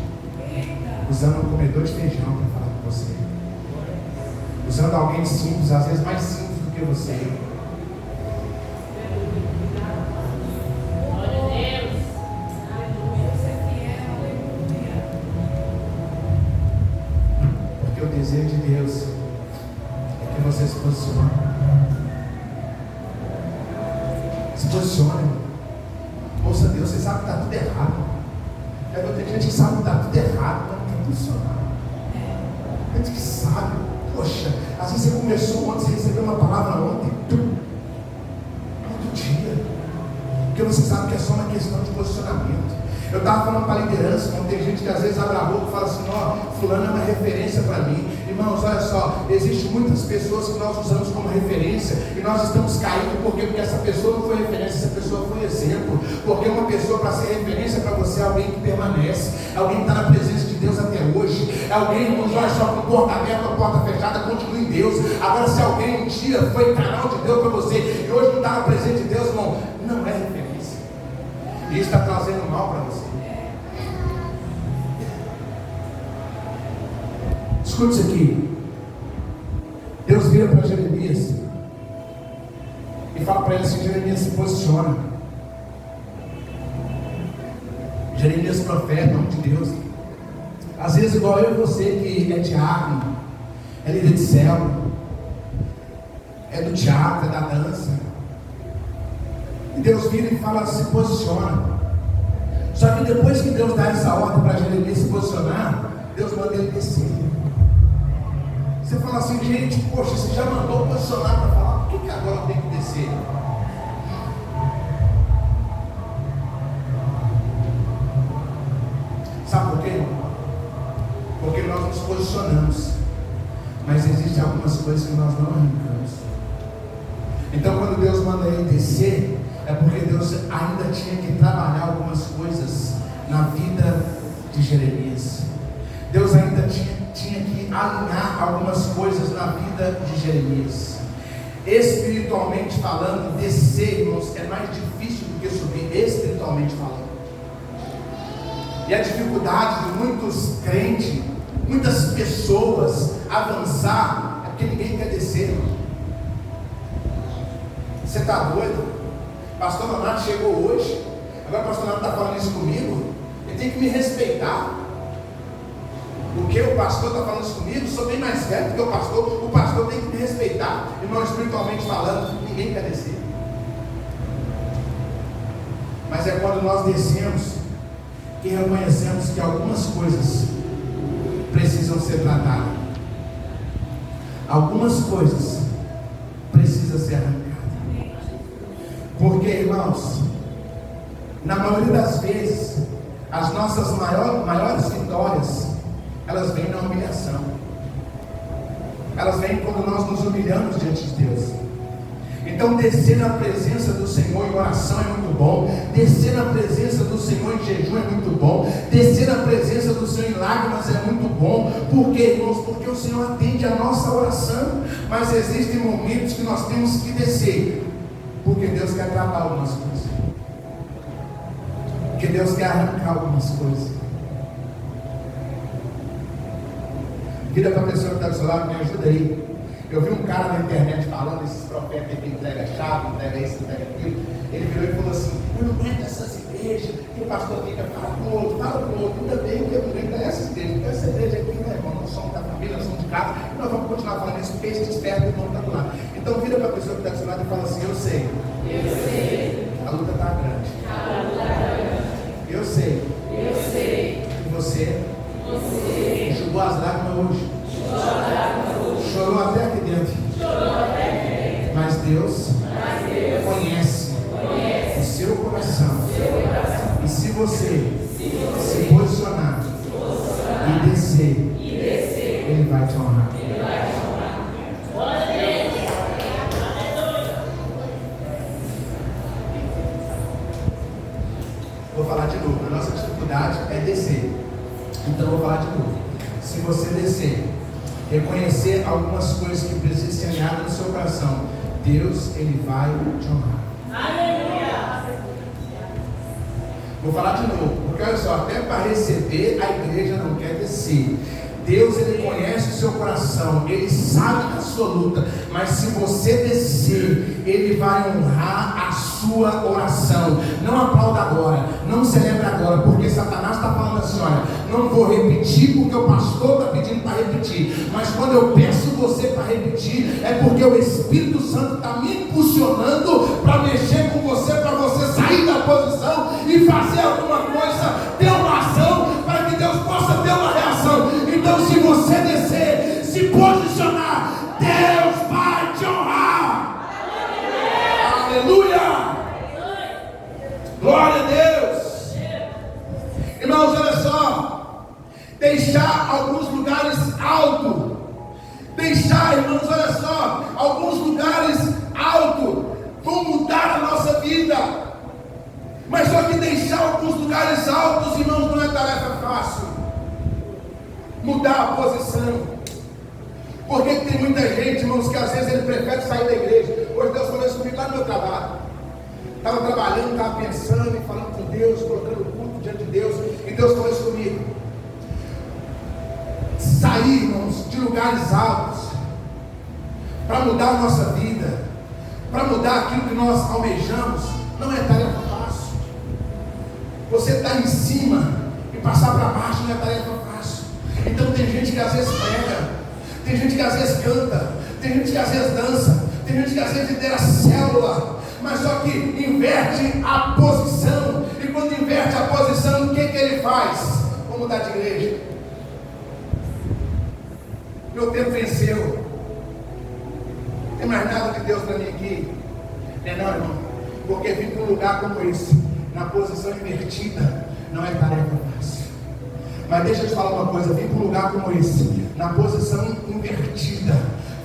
usando um comedor de feijão para falar com você, usando alguém simples, às vezes mais simples do que você. Porque o desejo de Deus é que você se posicione. Se posicione. Ouça Deus, você sabe que está tudo errado. Tem gente que sabe que está tudo errado, mas não quer posicionar. Tem gente que sabe. Poxa, às vezes você começou ontem, você recebeu uma palavra ontem, todo dia, porque você sabe que é só uma questão de posicionamento. Eu estava falando para a liderança, como tem gente que às vezes abre a boca e fala assim: ó, fulano é uma referência para mim. Irmãos, olha só, existem muitas pessoas que nós usamos como referência e nós estamos caindo. Por quê? Porque essa pessoa não foi referência, essa pessoa foi exemplo. Porque uma pessoa, para ser referência para você, é alguém que permanece, é alguém que está na presença de Deus até hoje, é alguém, irmãos, olha só, com porta aberta ou porta fechada, continua em Deus. Agora, se alguém um dia foi canal de Deus para você e hoje não está na presença de Deus, irmão, não é referência. E isso está trazendo mal para você. Escute isso aqui. Deus vira para Jeremias e fala para ele assim: Jeremias, se posiciona. Jeremias, profeta, nome de Deus. Às vezes, igual eu e você, que é diácono, é líder de célula, é do teatro, é da dança, e Deus vira e fala: se posiciona. Só que depois que Deus dá essa ordem para Jeremias se posicionar, Deus manda ele descer. Você fala assim: gente, poxa, você já mandou posicionar para falar, por que agora eu tenho que descer? Sabe por quê? Porque nós nos posicionamos, mas existem algumas coisas que nós não arrancamos. Então, quando Deus manda ele descer, é porque Deus ainda tinha que trabalhar algumas coisas na vida de Jeremias. Deus ainda tinha que alinhar algumas coisas na vida de Jeremias. Espiritualmente falando, descer, irmãos, é mais difícil do que subir, espiritualmente falando. E a dificuldade de muitos crentes, muitas pessoas avançar, é porque ninguém quer descer, irmão. Você está doido? Pastor Leonardo chegou hoje, agora o pastor Leonardo está falando isso comigo, ele tem que me respeitar. Porque o pastor está falando isso comigo, sou bem mais velho do que o pastor tem que me respeitar. Irmão, espiritualmente falando, ninguém quer descer. Mas é quando nós descemos que reconhecemos que algumas coisas precisam ser tratadas. Algumas coisas precisam ser arrancadas. Porque, irmãos, na maioria das vezes, as nossas maiores vitórias, elas vêm na humilhação. Elas vêm quando nós nos humilhamos diante de Deus. Então descer na presença do Senhor em oração é muito bom, descer na presença do Senhor em jejum é muito bom, descer na presença do Senhor em lágrimas é muito bom. Por quê, irmãos? Porque o Senhor atende a nossa oração. Mas existem momentos que nós temos que descer, porque Deus quer tratar algumas coisas, porque Deus quer arrancar algumas coisas. Vira para a pessoa que está do seu lado, me ajuda aí. Eu vi um cara na internet falando, esses profetas que entrega chave, entrega isso, entrega aquilo. Ele virou e falou assim: eu não aguento essas igrejas, que o pastor fica, fala com o outro, ainda bem que eu não aguento essas igrejas, porque essa igreja aqui, né, irmão, nós somos da família, nós somos de casa, e nós vamos continuar falando isso, porque esse desperta o irmão está do lado. Então vira para a pessoa que está do seu lado e fala assim: eu sei, a luta está grande, eu sei, que você enxugou as lágrimas hoje, chorou até aqui dentro, mas Deus conhece o seu coração, e se você se posicionar e descer, Ele vai te honrar. Vou falar de novo, a nossa dificuldade é descer, então vou falar de novo. Se você descer, reconhecer algumas coisas que precisam ser alinhadas no seu coração, Deus, Ele vai te honrar. Aleluia! Vou falar de novo, porque olha só, até para receber a igreja não quer descer. Deus, Ele conhece o seu coração, Ele sabe da sua luta, mas se você descer, Ele vai honrar a sua oração. Não aplauda agora, não celebre agora, porque Satanás está falando assim: olha, não vou repetir porque o pastor está pedindo para repetir, mas quando eu peço você para repetir, é porque o Espírito Santo está me impulsionando para mexer com você, para você sair da posição e fazer alguma coisa, ter uma ação, para que Deus possa ter uma reação. Então, se você descer, se posicionar, Deus vai te honrar. Aleluia! Glória a Deus! Irmãos, olha só, deixar alguns lugares altos, deixar, irmãos, olha só, alguns lugares altos vão mudar a nossa vida. Mas só que deixar alguns lugares altos, irmãos, não é tarefa fácil. Mudar a posição. Porque tem muita gente, irmãos, que às vezes ele prefere sair da igreja. Hoje Deus falou isso comigo lá no meu trabalho. Estava trabalhando, estava pensando e falando com Deus, colocando o culto diante de Deus, e Deus falou isso comigo. Sair, irmãos, de lugares altos para mudar a nossa vida, para mudar aquilo que nós almejamos, não é tarefa fácil. Você está em cima e passar para baixo não é tarefa fácil. Então tem gente que às vezes prega, tem gente que às vezes canta, tem gente que às vezes dança, tem gente que às vezes lidera célula, mas só que inverte a posição. E quando inverte a posição, o que ele faz? Vamos mudar de igreja. Meu tempo venceu, não tem mais nada de Deus para mim aqui. Não, irmão, porque vir para um lugar como esse, na posição invertida, não é tarefa fácil. Mas deixa eu te falar uma coisa: vir para um lugar como esse, na posição invertida,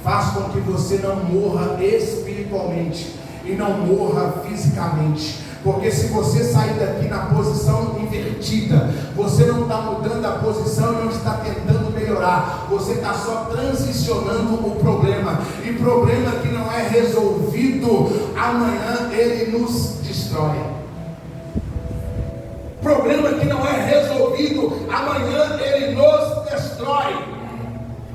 faz com que você não morra espiritualmente e não morra fisicamente. Porque se você sair daqui na posição invertida, você não está mudando a posição e não está tentando melhorar, você está só transicionando o problema. E problema que não é resolvido, amanhã ele nos destrói. Problema que não é resolvido, amanhã ele nos destrói.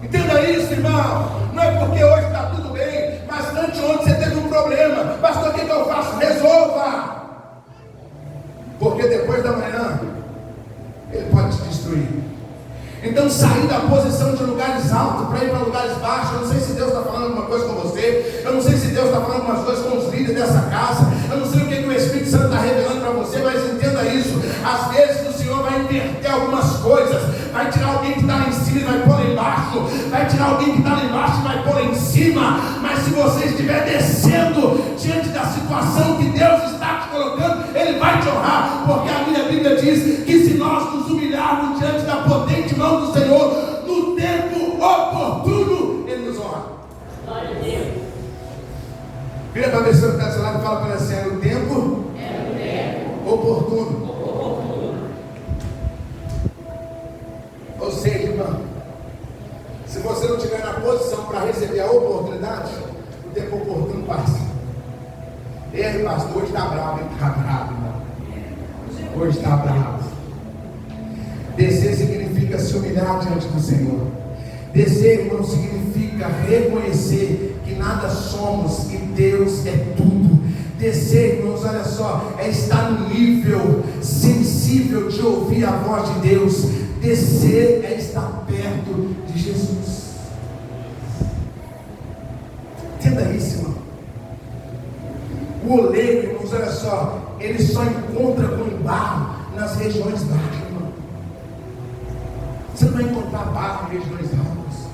Entenda isso, irmão. Não é porque hoje está tudo bem, mas anteontem você teve um problema. Pastor, o que eu faço? Resolva. Porque depois da manhã ele pode te destruir. Então, sair da posição de lugares altos para ir para lugares baixos. Eu não sei se Deus está falando alguma coisa com você, eu não sei se Deus está falando algumas coisas com os líderes dessa casa, eu não sei o que o Espírito Santo está revelando para você, mas entenda isso: às vezes o Senhor vai inverter algumas coisas, vai tirar alguém que está lá em cima e vai pôr lá embaixo, vai tirar alguém que está lá embaixo e vai pôr lá em cima. Mas se você estiver descendo diante da situação que Deus está te colocando, Ele vai te honrar, porque a minha Bíblia diz que se nós nos humilharmos diante da potente mão do Senhor, no tempo oportuno Ele nos honra. Glória a Deus. Vira para a pessoa que está do seu lado e fala para ela assim: é o tempo oportuno. Ou seja, irmão, se você não estiver na posição para receber a oportunidade, o tempo oportuno passa. E aí, pastor, hoje está bravo, hein? Está bravo, irmão. Hoje está bravo. Descer significa se humilhar diante do Senhor. Descer, irmão, significa reconhecer que nada somos e Deus é tudo. Descer, irmãos, olha só, é estar no nível sensível de ouvir a voz de Deus. Descer é estar perto de Jesus. Entenda isso, irmão. O oleiro, irmãos, olha só, ele só encontra com barro nas regiões baixas, irmão. Você não vai encontrar barro em regiões altas.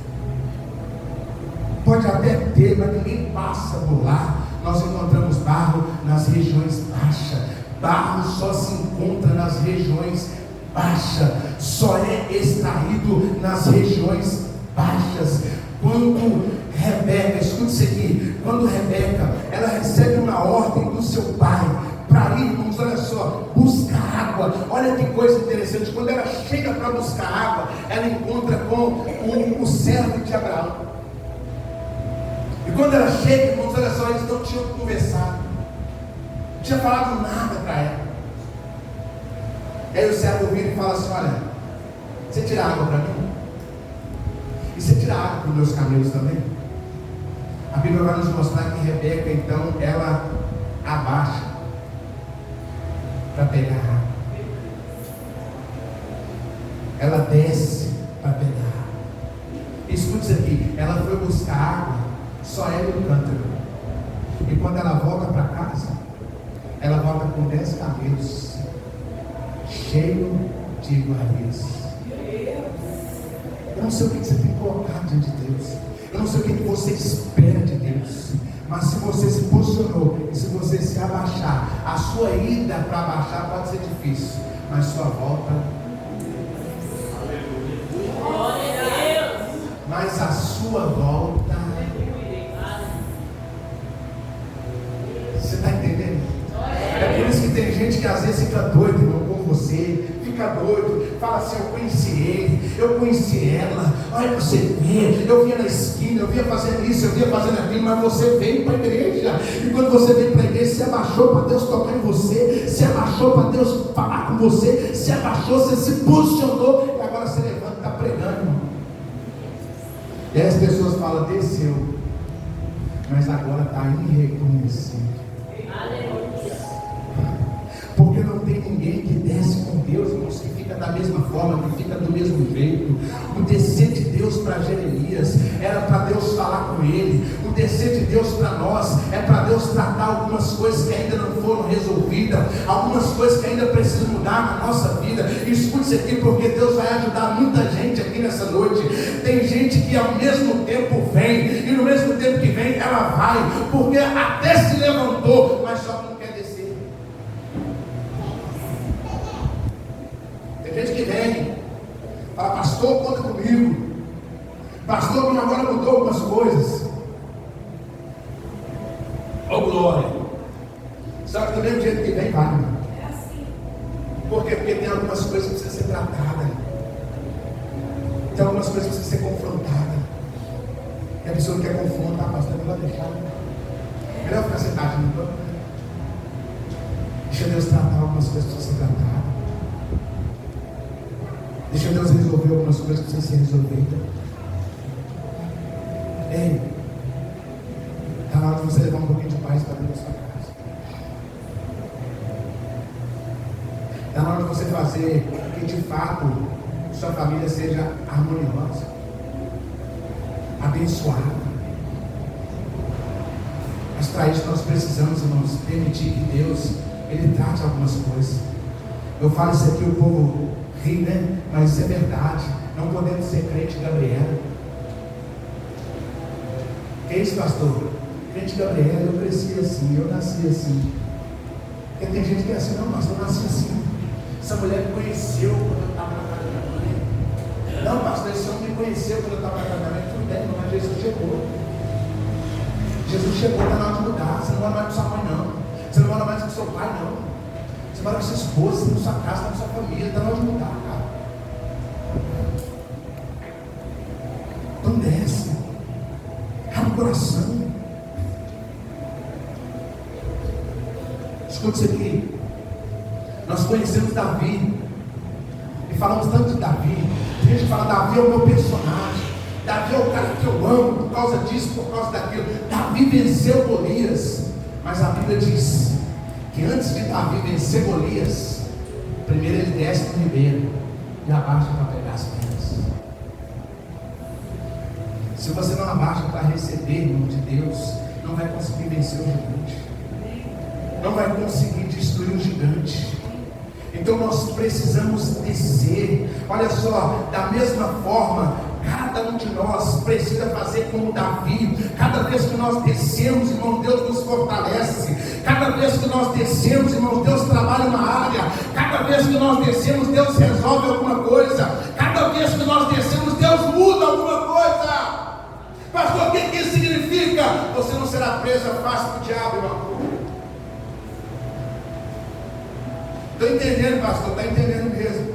Pode até ter, mas ninguém passa por lá. Nós encontramos barro nas regiões baixas. Barro só se encontra nas regiões baixas. Só é extraído nas regiões baixas. Quando Rebeca, escute isso aqui, quando Rebeca, ela recebe uma ordem do seu pai para ir, irmãos, olha só, buscar água. Olha que coisa interessante. Quando ela chega para buscar água, ela encontra com o servo de Abraão. E quando ela chega, irmãos, olha só, eles não tinham conversado, não tinha falado nada para ela. E aí o servo vira e fala assim: olha, você tira água para mim? E você tira água para os meus camelos também? A Bíblia vai nos mostrar que Rebeca, então, ela abaixa para pegar água. Ela desce para pegar água. Escute isso aqui, ela foi buscar água, só ela e o cântaro. E quando ela volta para casa, ela volta com 10 camelos cheios de iguarias. Eu não sei o que você tem que colocar diante de Deus. Eu não sei o que você espera de Deus. Mas se você se posicionou e se você se abaixar, a sua ida para abaixar pode ser difícil, mas sua volta, mas a sua volta, você está entendendo? É por isso que tem gente que às vezes fica doido, irmão, com você, fica doido, fala assim: eu conheci ele, eu conheci ela, olha você vê, eu vinha na esquina, eu vinha fazendo isso, eu vinha fazendo aquilo, mas você veio para a igreja, e quando você veio para a igreja, se abaixou para Deus tocar em você, se abaixou para Deus falar com você, se abaixou, você se posicionou, e agora você levanta e está pregando, irmão. E aí as pessoas falam: desceu, mas agora está irreconhecido. Porque não tem ninguém que desce com Deus, irmãos, que fica da mesma forma, que fica do mesmo jeito. O descer de Deus para Jeremias era para Deus falar com ele. O descer de Deus para nós é para Deus tratar algumas coisas que ainda não foram resolvidas, algumas coisas que ainda precisam mudar na nossa vida. E escute isso aqui, porque Deus vai ajudar muita gente aqui nessa noite. Tem gente que ao mesmo tempo vem, e no mesmo tempo que vem ela vai, porque até se levantou, mas só não quer descer. Tem gente que vem, fala: pastor, conta comigo. Pastor, agora mudou algumas coisas. Oh glória. Só que do mesmo jeito que vem, vai. É assim. Por quê? Porque tem algumas coisas que precisam ser tratadas. Tem algumas coisas que precisam ser confrontadas. E a pessoa que quer confrontar, pastor, não vai deixar. Melhor ficar sentado no banco. Deixa Deus tratar algumas coisas que precisam ser tratadas. Deixa Deus resolver algumas coisas que precisam ser resolvidas. Ei, está na hora de você levar um pouquinho de paz para dentro da sua casa. Está na hora de você fazer que de fato sua família seja harmoniosa, abençoada. Mas para isso nós precisamos, irmãos, permitir que Deus, Ele trate algumas coisas. Eu falo isso aqui, o povo ri, né? Mas isso é verdade. Não podemos ser crente Gabriela. Que é isso, pastor? Crente Gabriela, eu cresci assim, eu nasci assim. Porque tem gente que é assim: não, pastor, eu nasci assim. Essa mulher me conheceu quando eu estava na casa da minha mãe. Não, pastor, esse homem me conheceu quando eu estava na casa da minha mãe. Tudo bem, mas Jesus chegou. Jesus chegou, está na hora de mudar. Você não mora mais com sua mãe, não. Você não mora mais com seu pai, não. Você mora com sua esposa, na sua casa, na sua família. Está na hora de mudar, cara. Então desce. Abre o coração. Escute isso aqui. Nós conhecemos Davi. E falamos tanto de Davi. A gente fala, Davi é o meu personagem. Davi é o cara que eu amo por causa disso, por causa daquilo. Davi venceu Golias. Mas a Bíblia diz que antes de Davi vencer Golias, primeiro ele desce no ribeiro e abaixa para pegar as pedras. Se você não abaixa para receber, irmão de Deus, não vai conseguir vencer o gigante. Não vai conseguir destruir o gigante. Então nós precisamos descer. Olha só, da mesma forma, cada um de nós precisa fazer como Davi. Cada vez que nós descemos, irmão, Deus nos fortalece. Cada vez que nós descemos, irmão, Deus trabalha uma área. Cada vez que nós descemos, Deus resolve alguma coisa. Cada vez que nós descemos, Deus muda alguma coisa. Pastor, o que isso significa? Você não será presa fácil para o diabo, irmão. Estou entendendo, pastor, está entendendo mesmo.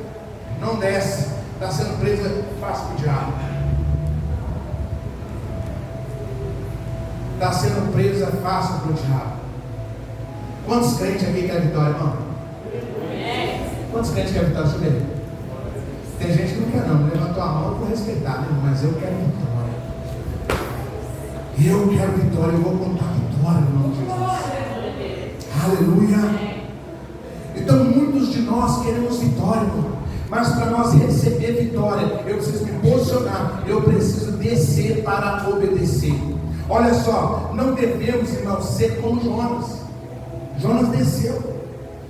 Não desce, está sendo presa fácil para o diabo. Está sendo presa fácil para o diabo. Quantos crentes aqui querem vitória, irmão? Quantos crentes querem vitória? Deixa eu ver. Tem gente que não quer não, levantou a mão, eu vou respeitar, né? Mas eu quero vitória. Eu quero vitória, eu vou contar vitória no nome de Jesus. Aleluia. Então muitos de nós queremos vitória, irmão. Mas para nós receber vitória, eu preciso me posicionar, eu preciso descer para obedecer. Olha só, não devemos, irmão, ser como Jonas. Jonas desceu,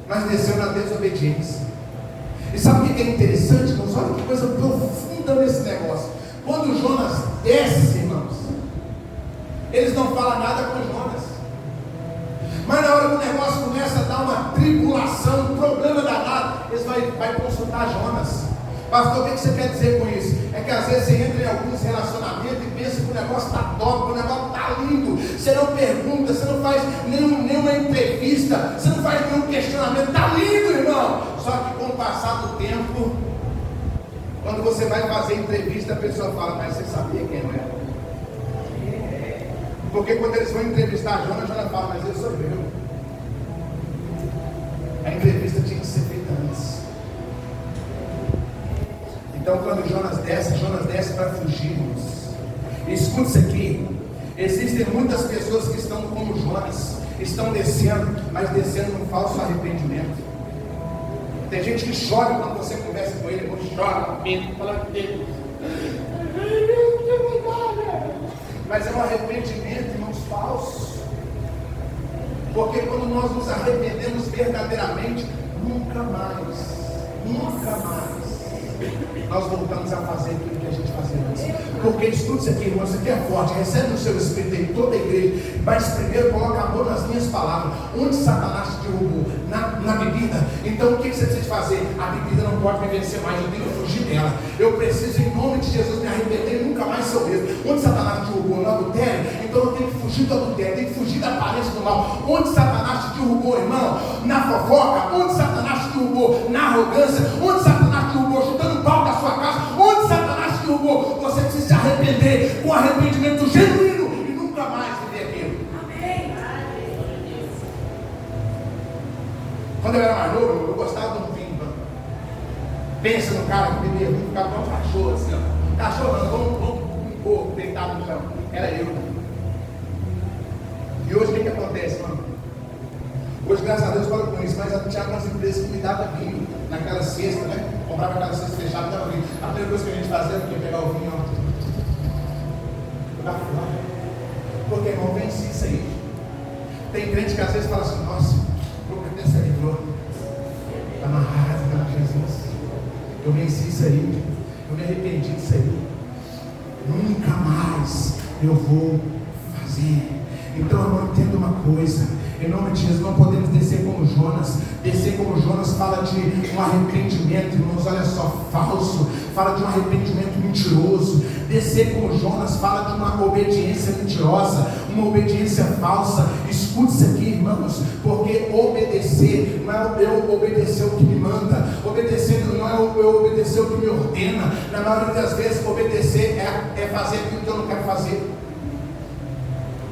mas desceu na desobediência. E sabe o que é interessante, irmãos? Olha que coisa profunda nesse negócio. Quando Jonas desce, irmãos, eles não falam nada com Jonas. Mas na hora que o negócio começa a dar uma tribulação, um problema danado, eles vão consultar Jonas. Pastor, o que você quer dizer com isso? É que às vezes você entra em alguns relacionamentos e pensa que o negócio está top, o negócio está lindo. Você não pergunta, você não faz nenhuma entrevista, você não faz nenhum questionamento. Está lindo, irmão. Só que com o passar do tempo, quando você vai fazer entrevista, a pessoa fala, mas você sabia quem eu era? Porque quando eles vão entrevistar a Jonas fala, mas eu sou eu. A entrevista tinha que ser feita antes. Então quando Jonas desce para fugirmos. Escute isso aqui. Existem muitas pessoas que estão como Jonas, estão descendo, mas descendo num falso arrependimento. Tem gente que chora quando você conversa com ele, chora, fala dele. Mas é um arrependimento, irmãos, falso. Porque quando nós nos arrependemos verdadeiramente, nunca mais nós voltamos a fazer aquilo que a gente fazia antes. Porque escute isso aqui, irmão, isso aqui é forte. Recebe no seu espírito em toda a igreja. Mas primeiro coloca a mão nas minhas palavras. Onde Satanás te derrubou? Na bebida. Então o que você precisa fazer? A bebida não pode me vencer mais. Eu tenho que fugir dela. Eu preciso, em nome de Jesus, me arrepender e nunca mais ser o mesmo. Onde Satanás te derrubou? No adultério? Então eu tenho que fugir do adultério. Tenho que fugir da aparência do mal. Onde Satanás te derrubou, irmão? Na fofoca? Onde Satanás te derrubou? Na arrogância? Onde Satanás te derrubou? Chutando pau da sua casa? Onde Satanás te derrubou? Você precisa se arrepender com arrependimento genuíno e nunca mais viver aquilo. Amém. Quando eu era mais novo, eu gostava de um vinho. Pensa no cara que bebia vinho, ficava com um cachorro assim, ó. Cachorro não, vamos um pouco deitado no chão. Era eu. E hoje o que acontece, mano? Hoje, graças a Deus, falo com isso, mas tinha algumas empresas que me davam vinho naquela cesta, né? Comprava aquela cesta fechada e dava vinho. A primeira coisa que a gente fazia era pegar o vinho, ó. Jogar fora. Porque, irmão, venci isso aí. Tem crente que às vezes fala assim, nossa, vou perder essa livrou. Está amarrado, não, Jesus. Eu venci isso aí. Eu me arrependi disso aí. Nunca mais eu vou fazer. Então, eu entendo uma coisa. Em nome de Jesus, não podemos descer como Jonas. Descer como Jonas fala de um arrependimento, irmãos, olha só, falso. Fala de um arrependimento mentiroso. Descer como Jonas fala de uma obediência mentirosa, uma obediência falsa. Escute isso aqui, irmãos, porque obedecer não é eu obedecer o que me manda, obedecer não é eu obedecer o que me ordena. Na maioria das vezes, obedecer é fazer aquilo que eu não quero fazer.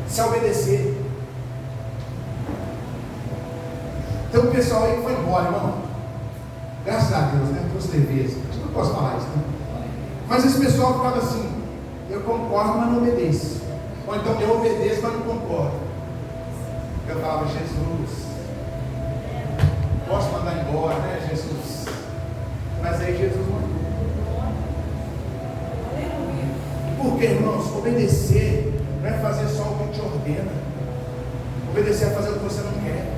Isso é obedecer. Tem um pessoal aí que foi embora, irmão. Graças a Deus, né? Trouxe leveza. Acho que não posso falar isso, né? Mas esse pessoal ficava assim: eu concordo, mas não obedeço. Ou então eu obedeço, mas não concordo. Eu falava: Jesus, posso mandar embora, né, Jesus? Mas aí Jesus mandou. Porque, irmãos, obedecer não é fazer só o que te ordena. Obedecer é fazer o que você não quer.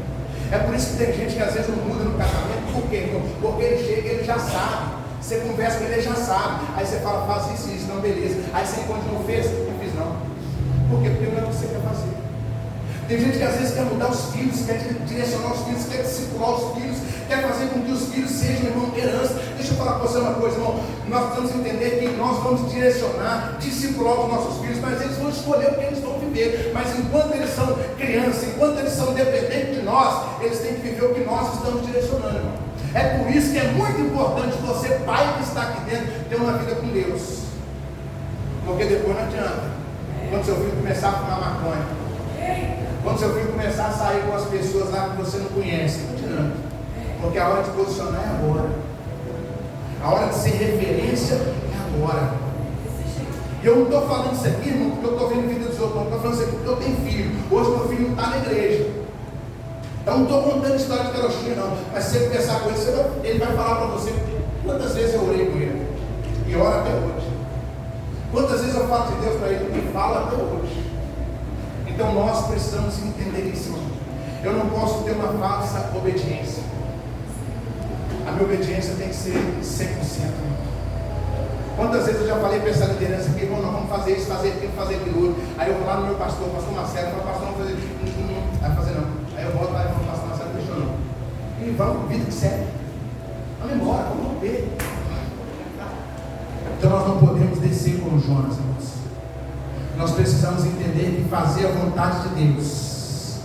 É por isso que tem gente que às vezes não muda no casamento. Por quê, irmão? Porque ele chega e ele já sabe. Você conversa com ele, ele já sabe. Aí você fala: faz isso e isso, não, beleza. Aí você continua, fez? Não fiz não. Por quê? Porque não é o que você quer fazer. Tem gente que às vezes quer mudar os filhos, quer direcionar os filhos, quer discipular os filhos, quer fazer com que os filhos sejam, irmão, herança. Deixa eu falar para você uma coisa, irmão. Nós precisamos entender que nós vamos direcionar, discipular os nossos filhos, mas eles vão escolher o que eles vão viver. Mas enquanto eles são crianças, enquanto eles são dependentes de nós, eles têm que viver o que nós estamos direcionando, irmão. É por isso que é muito importante você, pai que está aqui dentro, ter uma vida com Deus. Porque depois não adianta. Quando seu filho começar a fumar maconha, quando seu filho começar a sair com as pessoas lá que você não conhece, não adianta. Porque a hora de posicionar é agora. A hora de ser referência é agora. E eu não estou falando isso aqui, irmão, porque eu estou vendo vida dos outros. Não estou falando isso aqui porque eu tenho filho. Hoje meu filho não está na igreja. Eu não estou contando história de carochinha não. Mas se você conversar com ele, ele vai falar para você quantas vezes eu orei com ele. E ora até hoje. Quantas vezes eu falo de Deus para ele e fala até hoje. Então nós precisamos entender isso, irmão. Eu não posso ter uma falsa obediência. A minha obediência tem que ser 100%. Quantas vezes eu já falei para essa liderança aqui: irmão, nós vamos fazer isso, fazer aquilo, fazer aquilo outro. Aí eu vou lá no meu pastor Marcelo, meu pastor, não vai fazer, não vai fazer não. Aí eu volto lá e falo: pastor Marcelo, deixa eu não. E vamos, vida que segue. Vamos embora, vamos romper. Então nós não podemos descer como Jonas, irmãos. Nós precisamos entender que fazer a vontade de Deus,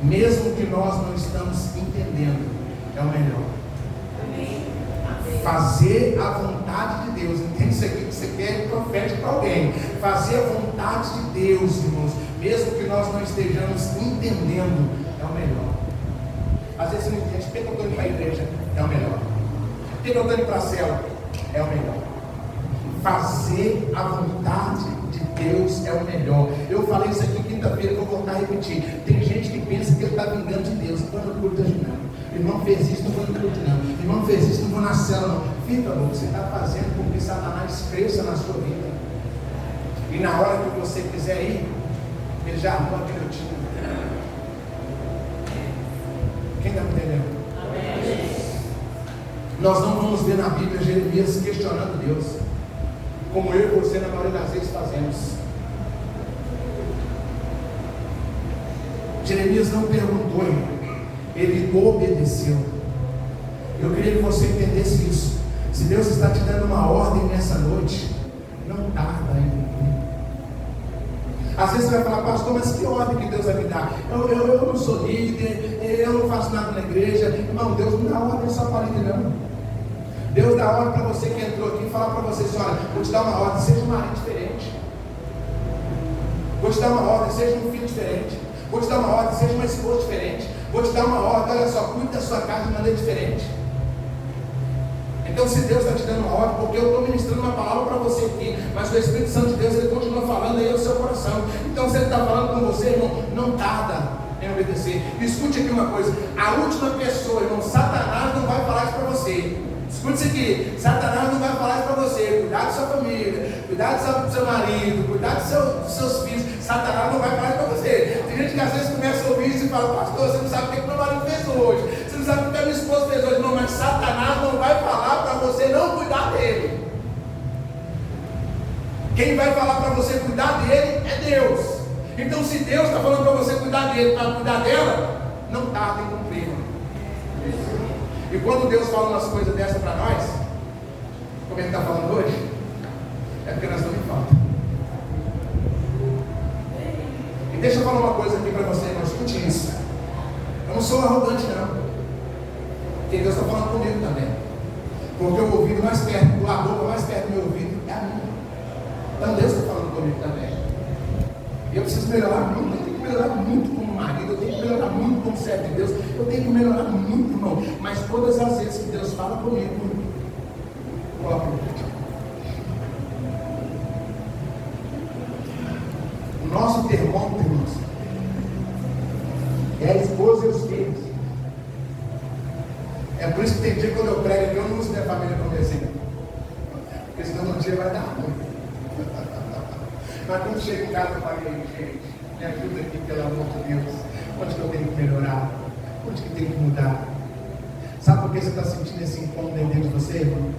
mesmo que nós não estamos entendendo, é o melhor. Amém. Fazer a vontade de Deus, entende isso aqui que você quer, profético para alguém. Fazer a vontade de Deus, irmãos, mesmo que nós não estejamos entendendo, é o melhor. Às vezes você não entende: por que eu estou indo para a igreja? É o melhor. Por que eu estou indo para a célula? É o melhor. Fazer a vontade de Deus é o melhor. Eu falei isso aqui quinta-feira, vou voltar a repetir. Tem gente que pensa que ele está vingando de Deus. Não vou no culto hoje não. Irmão fez isso, não vou no culto não. Irmão fez isso, não vou na célula não. Fica louco, você está fazendo com que Satanás cresça na sua vida. E na hora que você quiser ir, ele já armou aquele time. Quem está me entendendo? Amém. Nós não vamos ver na Bíblia Jeremias questionando Deus, como eu e você na maioria das vezes fazemos. Jeremias não perguntou, irmão. Ele obedeceu. Eu queria que você entendesse isso. Se Deus está te dando uma ordem nessa noite, não tarda em cumprir. Às vezes você vai falar: pastor, mas que ordem que Deus vai me dar? Eu não sou líder, eu não faço nada na igreja. Irmão, Deus não dá ordem só para líder não. Deus dá ordem para você que entrou aqui e falar para você assim: olha, vou te dar uma ordem, seja um marido diferente. Vou te dar uma ordem, seja um filho diferente. Vou te dar uma ordem, seja uma esposa diferente. Vou te dar uma ordem, olha só, cuide da sua casa de maneira diferente. Então, se Deus está te dando uma ordem, porque eu estou ministrando uma palavra para você aqui, mas o Espírito Santo de Deus, ele continua falando aí ao seu coração. Então, se ele está falando com você, irmão, não tarda em obedecer. Escute aqui uma coisa: a última pessoa, irmão, Satanás não vai falar isso para você. Escute isso aqui: Satanás não vai falar isso para você. Cuidar da sua família, cuidar do seu marido, cuidar dos seus filhos. Satanás não vai falar isso para você. Tem gente que às vezes começa a ouvir isso e fala: pastor, você não sabe o que meu marido fez hoje, você não sabe o que a minha esposa fez hoje. Não, mas Satanás não vai falar para você não cuidar dele. Quem vai falar para você cuidar dele é Deus. Então, se Deus está falando para você cuidar dele, para cuidar dela, não tarda em cumprir. E quando Deus fala umas coisas dessas para nós, como ele está falando hoje, É porque nós estamos em falta. E deixa eu falar uma coisa aqui para você, irmão, escute isso. Eu não sou arrogante, não. Porque Deus está falando comigo também. Porque o ouvido mais perto, a boca mais perto do meu ouvido é a minha. Então Deus está falando comigo também. E eu preciso melhorar muito, eu tenho que melhorar muito como marido, eu tenho que melhorar muito como servo de Deus, eu tenho que melhorar muito, irmão. Mas todas as vezes que Deus fala comigo, coloca no prática. O nosso termômetro, irmãos, é a esposa e os filhos. É por isso que tem dia quando eu prego aqui, eu não uso minha família como exemplo. Porque senão no dia vai dar ruim. Mas quando chega em casa eu falo, gente, me ajuda aqui, pelo amor de Deus. Onde que eu tenho que melhorar? Onde que tem que mudar? Sabe por que você está sentindo esse incômodo dentro de você, irmão?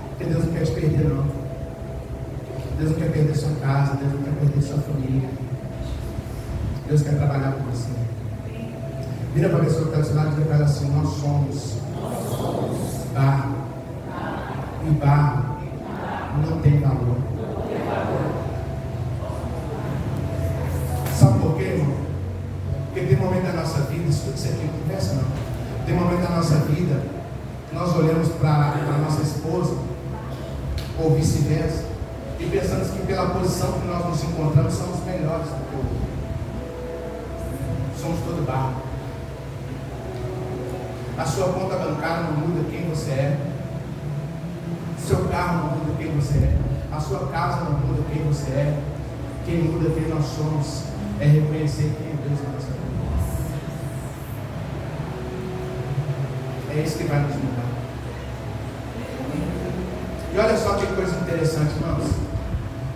Porque Deus não quer te perder, não. Deus não quer perder sua casa, Deus não quer perder sua família. Deus quer trabalhar com você. Vira para a pessoa que está do seu lado e diz assim: nós somos barro. E barro não tem valor. Sabe por quê, irmão? Porque tem momento da nossa vida, escuta isso aqui, não conversa não. Tem momento da nossa vida que nós olhamos para a nossa esposa, ou vice-versa, e pensamos que pela posição que nós nos encontramos somos melhores do que o outro. Somos todo barro. A sua conta bancária não muda quem você é. O seu carro não muda quem você é. A sua casa não muda quem você é. Quem muda quem nós somos é reconhecer quem é Deus na nossa vida. É isso que vai nos mudar. E olha só que coisa interessante, irmãos.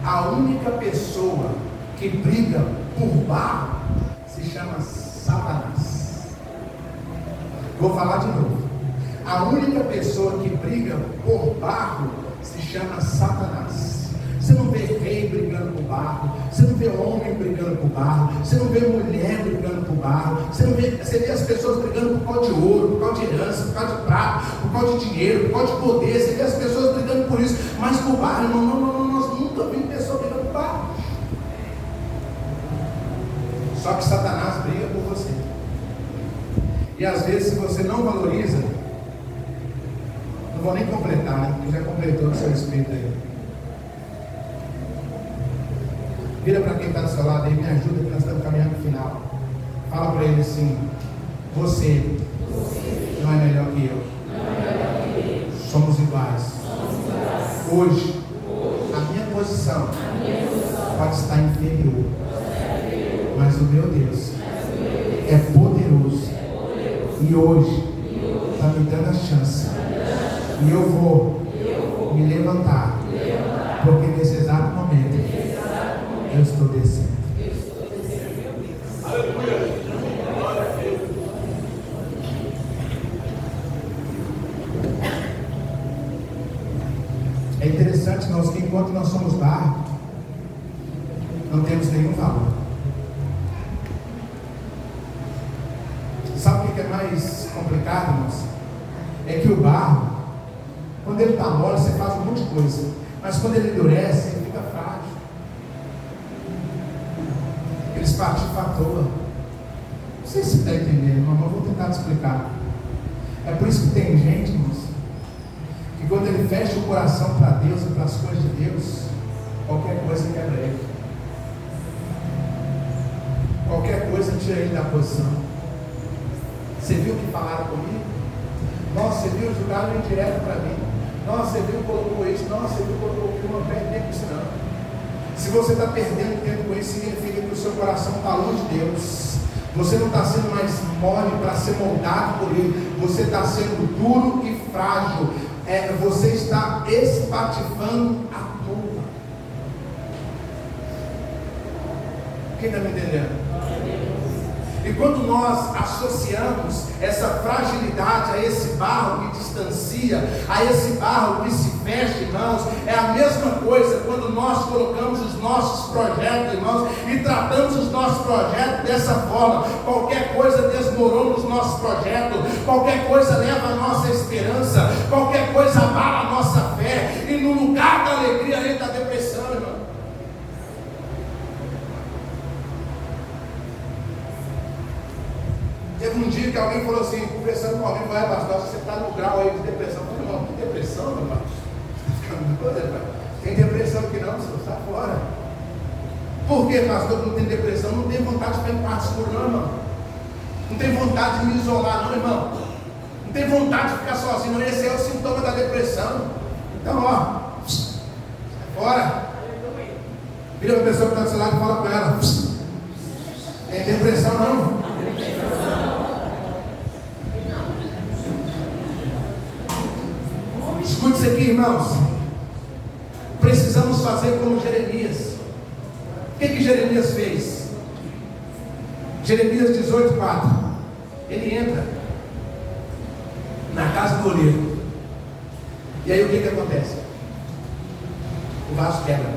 A única pessoa que briga por barro se chama Satanás. Vou falar de novo. A única pessoa que briga por barro se chama Satanás. Você não vê rei brigando por barro, você não vê homem brigando por barro, você não vê mulher brigando por barro, você vê as pessoas brigando por causa de ouro, por causa de herança, por causa de prata, por causa de dinheiro, por causa de poder, você vê as pessoas brigando por isso, mas por barro, não, nós nunca vimos pessoa brigando por barro. Só que Satanás briga por você. E às vezes, se você não valoriza, não vou nem completar, né? Porque já completou o seu espírito aí. Vira para quem está do seu lado aí, me ajuda, que nós estamos caminhando para o final. Fala para ele assim: você não é melhor que eu. Somos iguais. Hoje, a minha posição pode estar inferior, mas o meu Deus é poderoso. E hoje está me dando a chance. E eu vou me levantar. Porque nesse exato momento eu estou descendo. Aleluia. É interessante, irmãos, que enquanto nós somos barro, não temos nenhum valor. Sabe o que é mais complicado, irmãos? É que o barro, quando ele está mole, você faz um monte de coisa, mas quando ele endurece, ele fica frágil. Ele espatifam à toa. Não sei se você está entendendo, mas eu vou tentar te explicar. É por isso que tem gente, irmãos, que quando ele fecha o coração para Deus e para as coisas de Deus, qualquer coisa quebra ele. Qualquer coisa tira ele da posição. Você viu o que falaram comigo? Nossa, você viu, julgaram indireto para mim. Nossa, você viu, colocou isso. Nossa, você viu, colocou aquilo. Não perde tempo com isso não. Se você está perdendo tempo com isso, significa que o seu coração está longe de Deus. Você não está sendo mais mole para ser moldado por Ele. Você está sendo duro e frágil. Você está espatifando à toa. Quem está me entendendo? E quando nós associamos essa fragilidade a esse barro que distancia, a esse barro que se fecha, irmãos, é a mesma coisa quando nós colocamos os nossos projetos, irmãos, e tratamos os nossos projetos dessa forma. Qualquer coisa desmorona os nossos projetos, qualquer coisa leva a nossa esperança, qualquer coisa abala a nossa fé, e no lugar da alegria entra a depressão. Teve um dia que alguém falou assim, conversando com alguém, falou, pastor, você está no grau aí de depressão. Eu falei, irmão, que depressão, meu pai? Você está ficando doido, pai? Tem depressão aqui não, você está fora. Por que, pastor, não tem depressão? Não tem vontade de ficar em quarto escuro, não, irmão. Não tem vontade de me isolar, não, irmão. Não tem vontade de ficar sozinho, não. Esse é o sintoma da depressão. Então, ó, sai fora. Vira para a pessoa que está do seu lado e fala com ela. Tem depressão, não? Escute isso aqui, irmãos. Precisamos fazer como Jeremias. O que Jeremias fez? Jeremias 18:4. Ele entra na casa do oleiro. E aí o que acontece? O vaso quebra.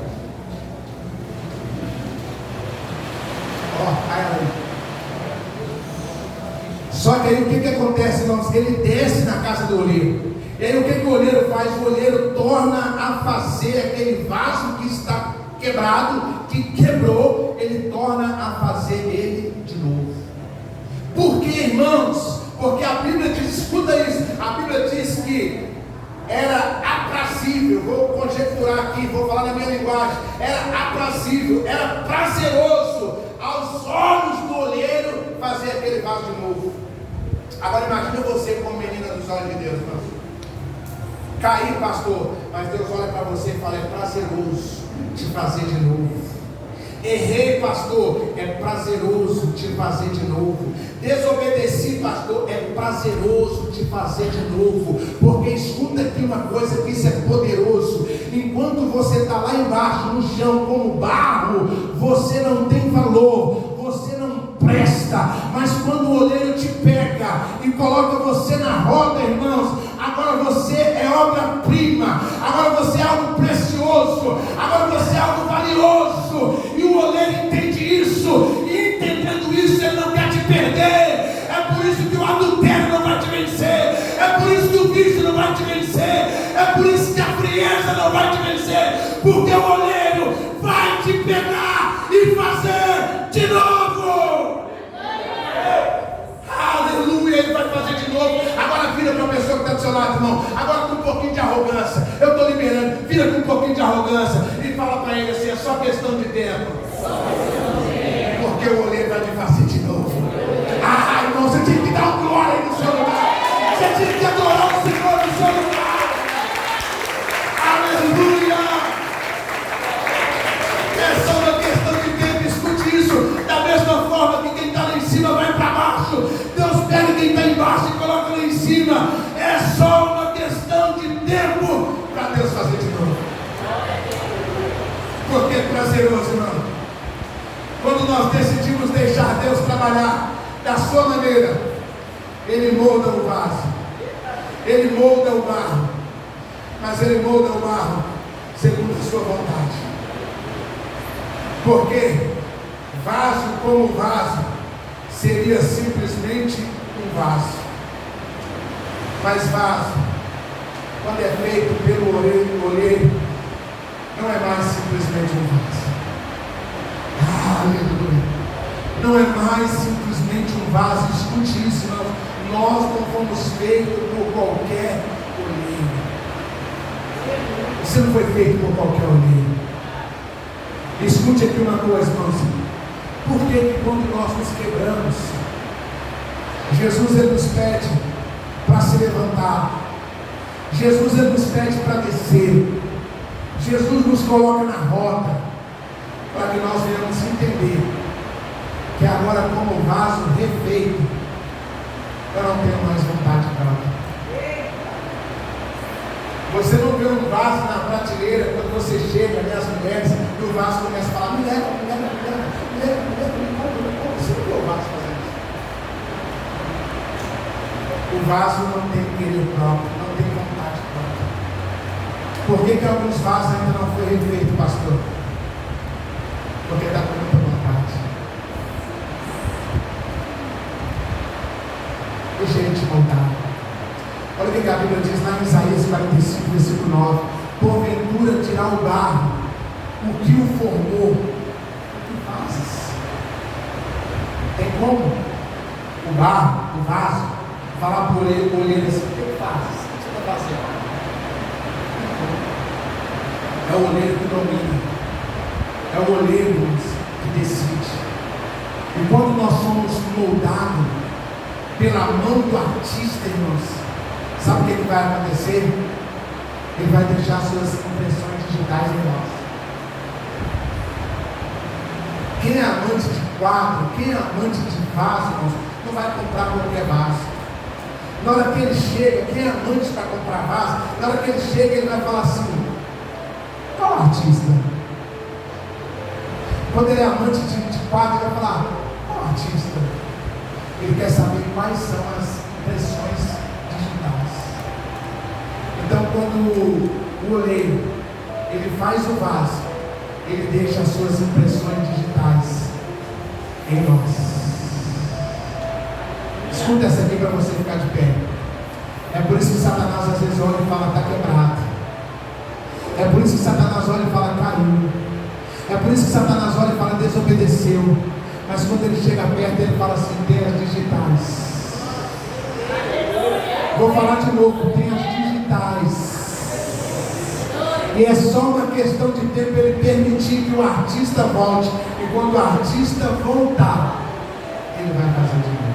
Ó, cai ali. Só que aí o que acontece, irmãos? Ele desce na casa do oleiro. E aí o que o oleiro faz? O oleiro torna a fazer aquele vaso que está quebrado, que quebrou, ele torna a fazer ele de novo. Por que, irmãos? Porque a Bíblia diz, escuta isso, a Bíblia diz que era aprazível, vou conjecturar aqui, vou falar na minha linguagem, era aprazível, era prazeroso aos olhos do olheiro fazer aquele vaso de novo. Agora imagina você como menina dos olhos de Deus, irmão. Cair, pastor, mas Deus olha para você e fala, é prazeroso te fazer de novo. Errei, pastor, é prazeroso te fazer de novo. Desobedeci, pastor, é prazeroso te fazer de novo. Porque escuta aqui uma coisa, que isso é poderoso. Enquanto você está lá embaixo no chão como barro, você não tem valor, você não presta. Mas quando o oleiro te pega e coloca você na roda, irmãos, agora você é obra-prima, agora você é algo precioso, agora você é algo valioso. E o oleiro entende isso, e entendendo isso, ele não quer te perder. É por isso que o adultério não vai te vencer, é por isso que o vício não vai te vencer, é por isso que a frieza não vai te vencer, porque o oleiro vai te pegar e fazer de novo. Aleluia, ele vai fazer de novo. Agora vira para a pessoa que está do seu lado, irmão. Agora com um pouquinho de arrogância. Eu estou liberando. Vira com um pouquinho de arrogância e fala para ele assim, é só questão de tempo. Porque o oleiro vai me fazer de novo. Ah, irmão, você tinha que dar um glória aí no seu lugar. Você tinha que adorar o Senhor no seu lugar. Aleluia. É só uma questão de tempo. Escute isso. Da mesma forma que quem está lá em cima vai para baixo, Deus pega quem está embaixo e coloca lá em cima. É só uma questão de tempo para Deus fazer de novo. Porque é prazeroso, irmão. Quando nós decidimos deixar Deus trabalhar da sua maneira, Ele molda o vaso, Ele molda o barro, mas Ele molda o barro segundo a sua vontade. Porque vaso como vaso seria simplesmente um vaso. Mas vaso, quando é feito pelo oleiro, não é mais simplesmente um vaso. Aleluia. Não é mais simplesmente um vaso. Escute isso, irmão. Nós não fomos feitos por qualquer oleiro. Você não foi feito por qualquer oleiro. Escute aqui uma coisa, irmãos. Por que quando nós nos quebramos, Jesus ele nos pede para se levantar, Jesus ele nos pede para descer, Jesus nos coloca na rota, para que nós venhamos entender que agora, como vaso refeito, eu não tenho mais vontade de falar. Você não vê um vaso na prateleira quando você chega, né, as mulheres, e o vaso começa a falar, me leva. Você não vê o vaso fazendo isso. O vaso não tem querer próprio, não tem vontade própria. Por que alguns vasos ainda não foi refeito, pastor? Porque está com muita vontade. Deixa ele te contar. Olha o que a Bíblia diz lá em Isaías 45, versículo 9. Porventura tirar o barro, o que o formou, o que fazes? Tem como? O barro, do vaso, falar para o olheiro assim: o que faz? O que você está fazendo? É o olheiro que domina, é o olheiro que decide. E quando nós somos moldados pela mão do artista, irmãos, sabe o que vai acontecer? Ele vai deixar suas impressões digitais em nós. Quem é amante de quadro, quem é amante de vaso, irmãos, não vai comprar qualquer vaso. Na hora que ele chega, quem é amante para comprar vaso, na hora que ele chega, ele vai falar assim: qual artista? Quando ele é amante de quadro, ele vai falar: qual artista? Ele quer saber quais são as impressões digitais. Então, quando o oleiro ele faz o vaso, ele deixa as suas impressões digitais em nós. Escuta essa aqui para você ficar de pé. É por isso que Satanás às vezes olha e fala: está quebrado. É por isso que Satanás olha e fala: caiu. É por isso que Satanás olha e fala: desobedeceu. Mas quando ele chega perto, ele fala assim: tem as digitais. Vou falar de novo: tem as digitais. E é só uma questão de tempo ele permitir que o artista volte. E quando o artista voltar, ele vai fazer de novo.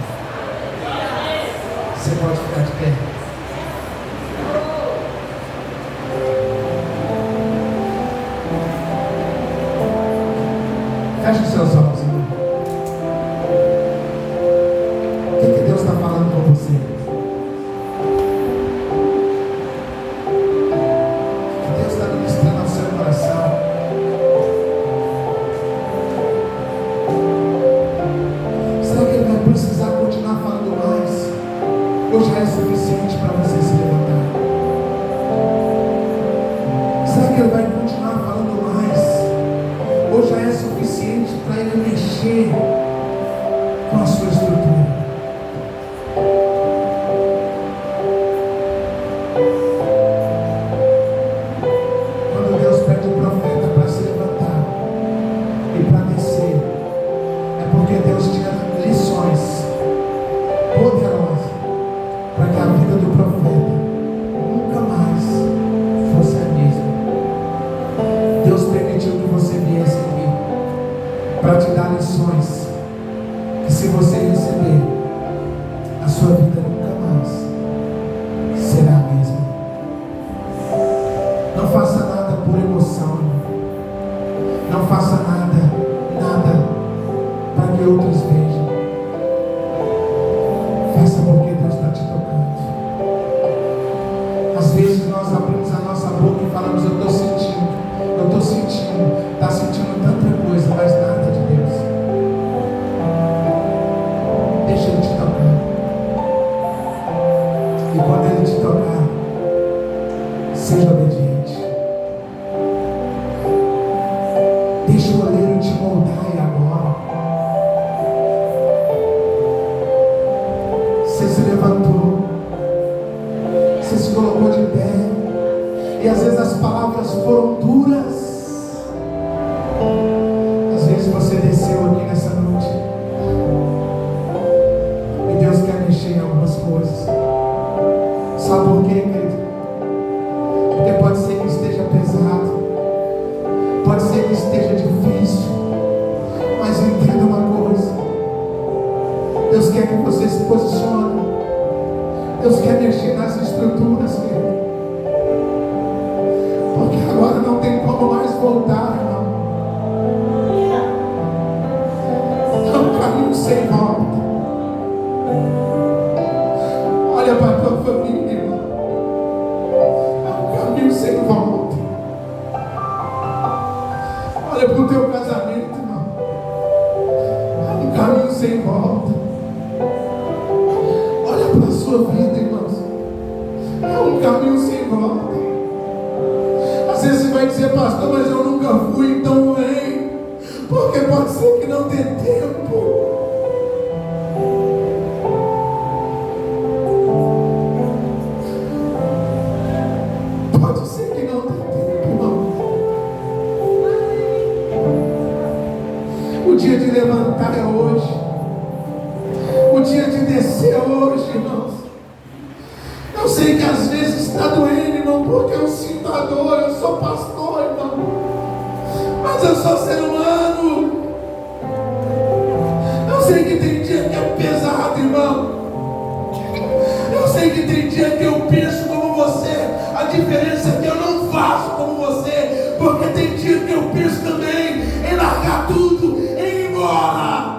Você pode ficar de pé. Feche os seus olhos, irmão. O que Deus está falando com você? O que Deus está ministrando ao seu coração? Será que Ele vai precisar continuar falando mais? Ou já é suficiente para você se levantar? Será que Ele vai continuar falando mais? Ou já é suficiente para Ele mexer com a sua estrutura? Quando Deus pede o profeta para se levantar e para descer, é porque Deus tinha lições poderosas para que a vida do profeta nunca mais fosse a mesma. Deus permitiu que você viesse aqui para te dar lições que, se você receber, a sua vida nunca mais será a mesma. Não faça nada por emoção, não faça nada para que outros vejam. Faça porque Deus está te tocando. Às vezes nós abrimos a nossa boca e falamos: eu estou sentindo, está sentindo tanta coisa, mas nada de Deus. Deixa Ele te tocar. E quando Ele te tocar, seja obediente. Deixa o oleiro te moldar. E agora você se levantou, você se colocou de pé, e às vezes as palavras foram duras. Às vezes você desceu aqui nessa noite e Deus quer mexer em algumas coisas. Sabe por quê, querido? Porque pode ser que esteja pesado, pode ser que esteja difícil, mas entenda uma coisa: Deus quer que você se posicione. Deus quer mexer nas estruturas, querido. Porque agora não tem como mais voltar, irmão. É um caminho sem volta. Olha para a tua família, irmão. É um caminho sem volta. Olha para o teu casamento, irmão. É um caminho sem volta. Olha para a sua vida, irmãos. É um caminho sem volta. Às vezes você vai dizer: pastor, mas eu nunca fui, então vem. Porque pode ser que não dê tempo. Pode ser que não dê tempo, irmão. O dia de levantar é hoje. O dia de descer hoje, irmãos. Eu sei que às vezes está doendo, irmão, porque eu sinto a dor. Eu sou pastor, irmão, mas eu sou ser humano. Eu sei que tem dia que é pesado, irmão. Eu sei que tem dia que eu penso como você. A diferença é que eu não faço como você, porque tem dia que eu penso também em largar tudo, em ir embora.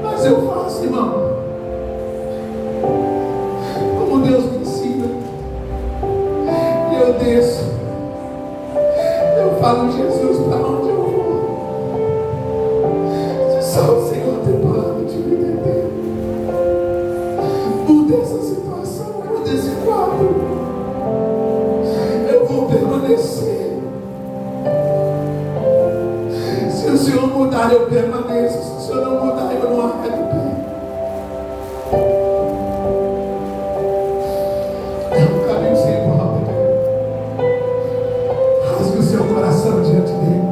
Mas eu faço, irmão, como Deus me ensina. E eu desço. Eu falo, Jesus, para onde eu vou? Se só o Senhor tem plano de vida eterna. Muda essa situação, muda esse quadro. Eu vou permanecer. Se o Senhor mudar, eu permaneço. Se o Senhor não mudar, eu não arredo o pé. É um caminho sem volta. Rasgue o seu coração diante dele.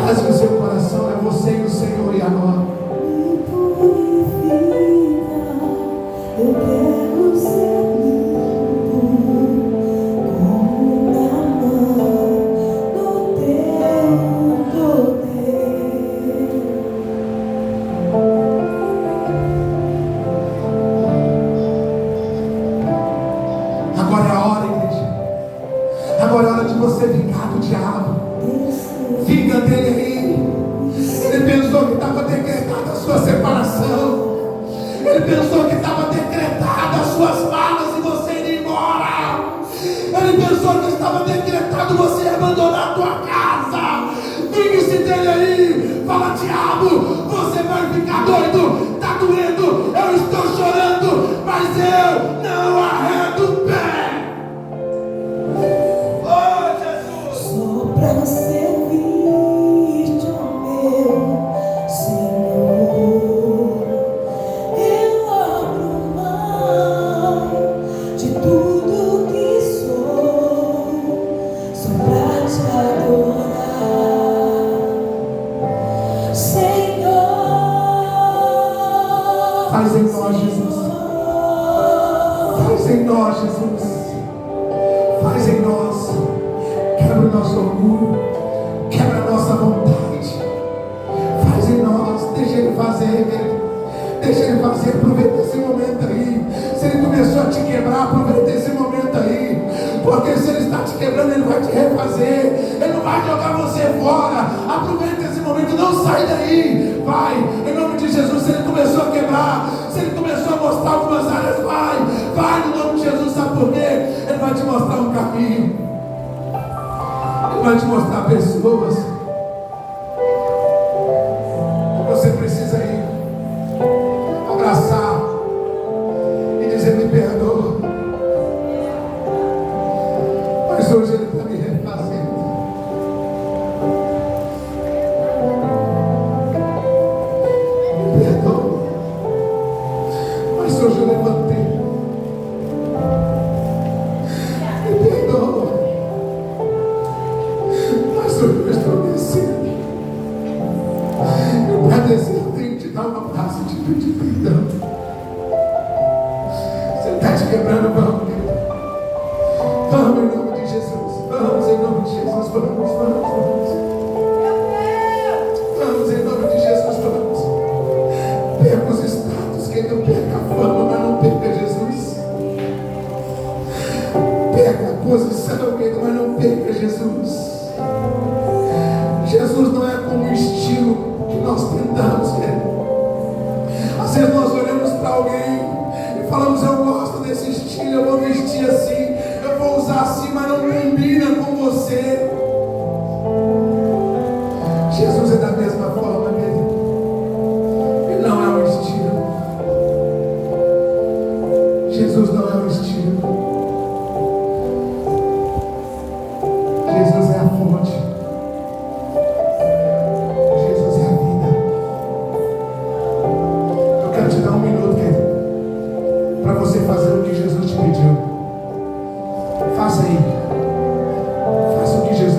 Rasgue o seu coração. É você e o Senhor e agora. Eu quero ser limpo como na mão do teu poder. Agora é a hora, igreja. Agora é a hora de você vingar do diabo. Vinga dele aí. Ele pensou que estava decretada a sua separação. Ele pensou que estava decretada as suas vagas e você ir embora. Ele pensou que estava decretado você abandonar a tua casa. Vingue-se dele aí. Fala, diabo, você vai ficar doido. Está doendo, eu estou chorando, mas eu não arredo o pé. Oh, Jesus. Só pra servir-te, ó meu Senhor, eu abro mão de tudo que só pra te adorar, Senhor. Faz em nós, Jesus. Faz em nós, Jesus. Faz em nós. Quebra o nosso orgulho. Quebra a nossa vontade. Faz em nós. Deixa Ele fazer. Deixa Ele fazer. Aproveita esse momento aí. Se Ele começou a te quebrar, aproveita esse momento aí. Porque se Ele está te quebrando, Ele vai te refazer. Ele não vai jogar você fora. Aproveita esse momento. Não sai daí. Vai. Em nome de Jesus. Se Ele começou a quebrar, se Ele começou a mostrar algumas áreas, vai. Vai no nome de Jesus. Sabe por quê? Ele vai te mostrar um caminho. Ele vai te mostrar pessoas. Você precisa ir abraçar e dizer: me perdoa. Mas hoje Ele está me refazendo. Me perdoa. Mas hoje eu levantei. Me perdoa. Mas hoje eu estou descendo. Eu para descer, eu tenho que te dar um abraço e te pedir perdão. Você está te quebrando, vamos, querido. Vamos em nome de Jesus. Vamos em nome de Jesus. Vamos. Vamos em nome de Jesus. Vamos. Perca os status, querido. Perca a fama, mas não perca Jesus. Perca a posição, querido, mas não perca Jesus. Jesus não é como o estilo que nós tentamos, querido. Às vezes nós olhamos para alguém e falamos: eu gosto desse estilo, eu vou vestir assim, eu vou usar assim, mas não combina com você. Jesus é da mesma forma, querido. Ele não é um estilo. Jesus não é um estilo. Jesus é a fonte. Te dar um minuto, querido, para você fazer o que Jesus te pediu. Faça aí. Faça o que Jesus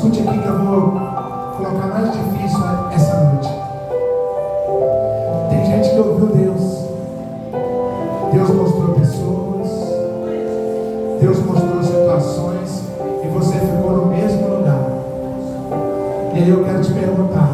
Escute aqui que eu vou colocar mais difícil essa noite. Tem gente que ouviu Deus. Deus mostrou pessoas. Deus mostrou situações. E você ficou no mesmo lugar. E aí eu quero te perguntar: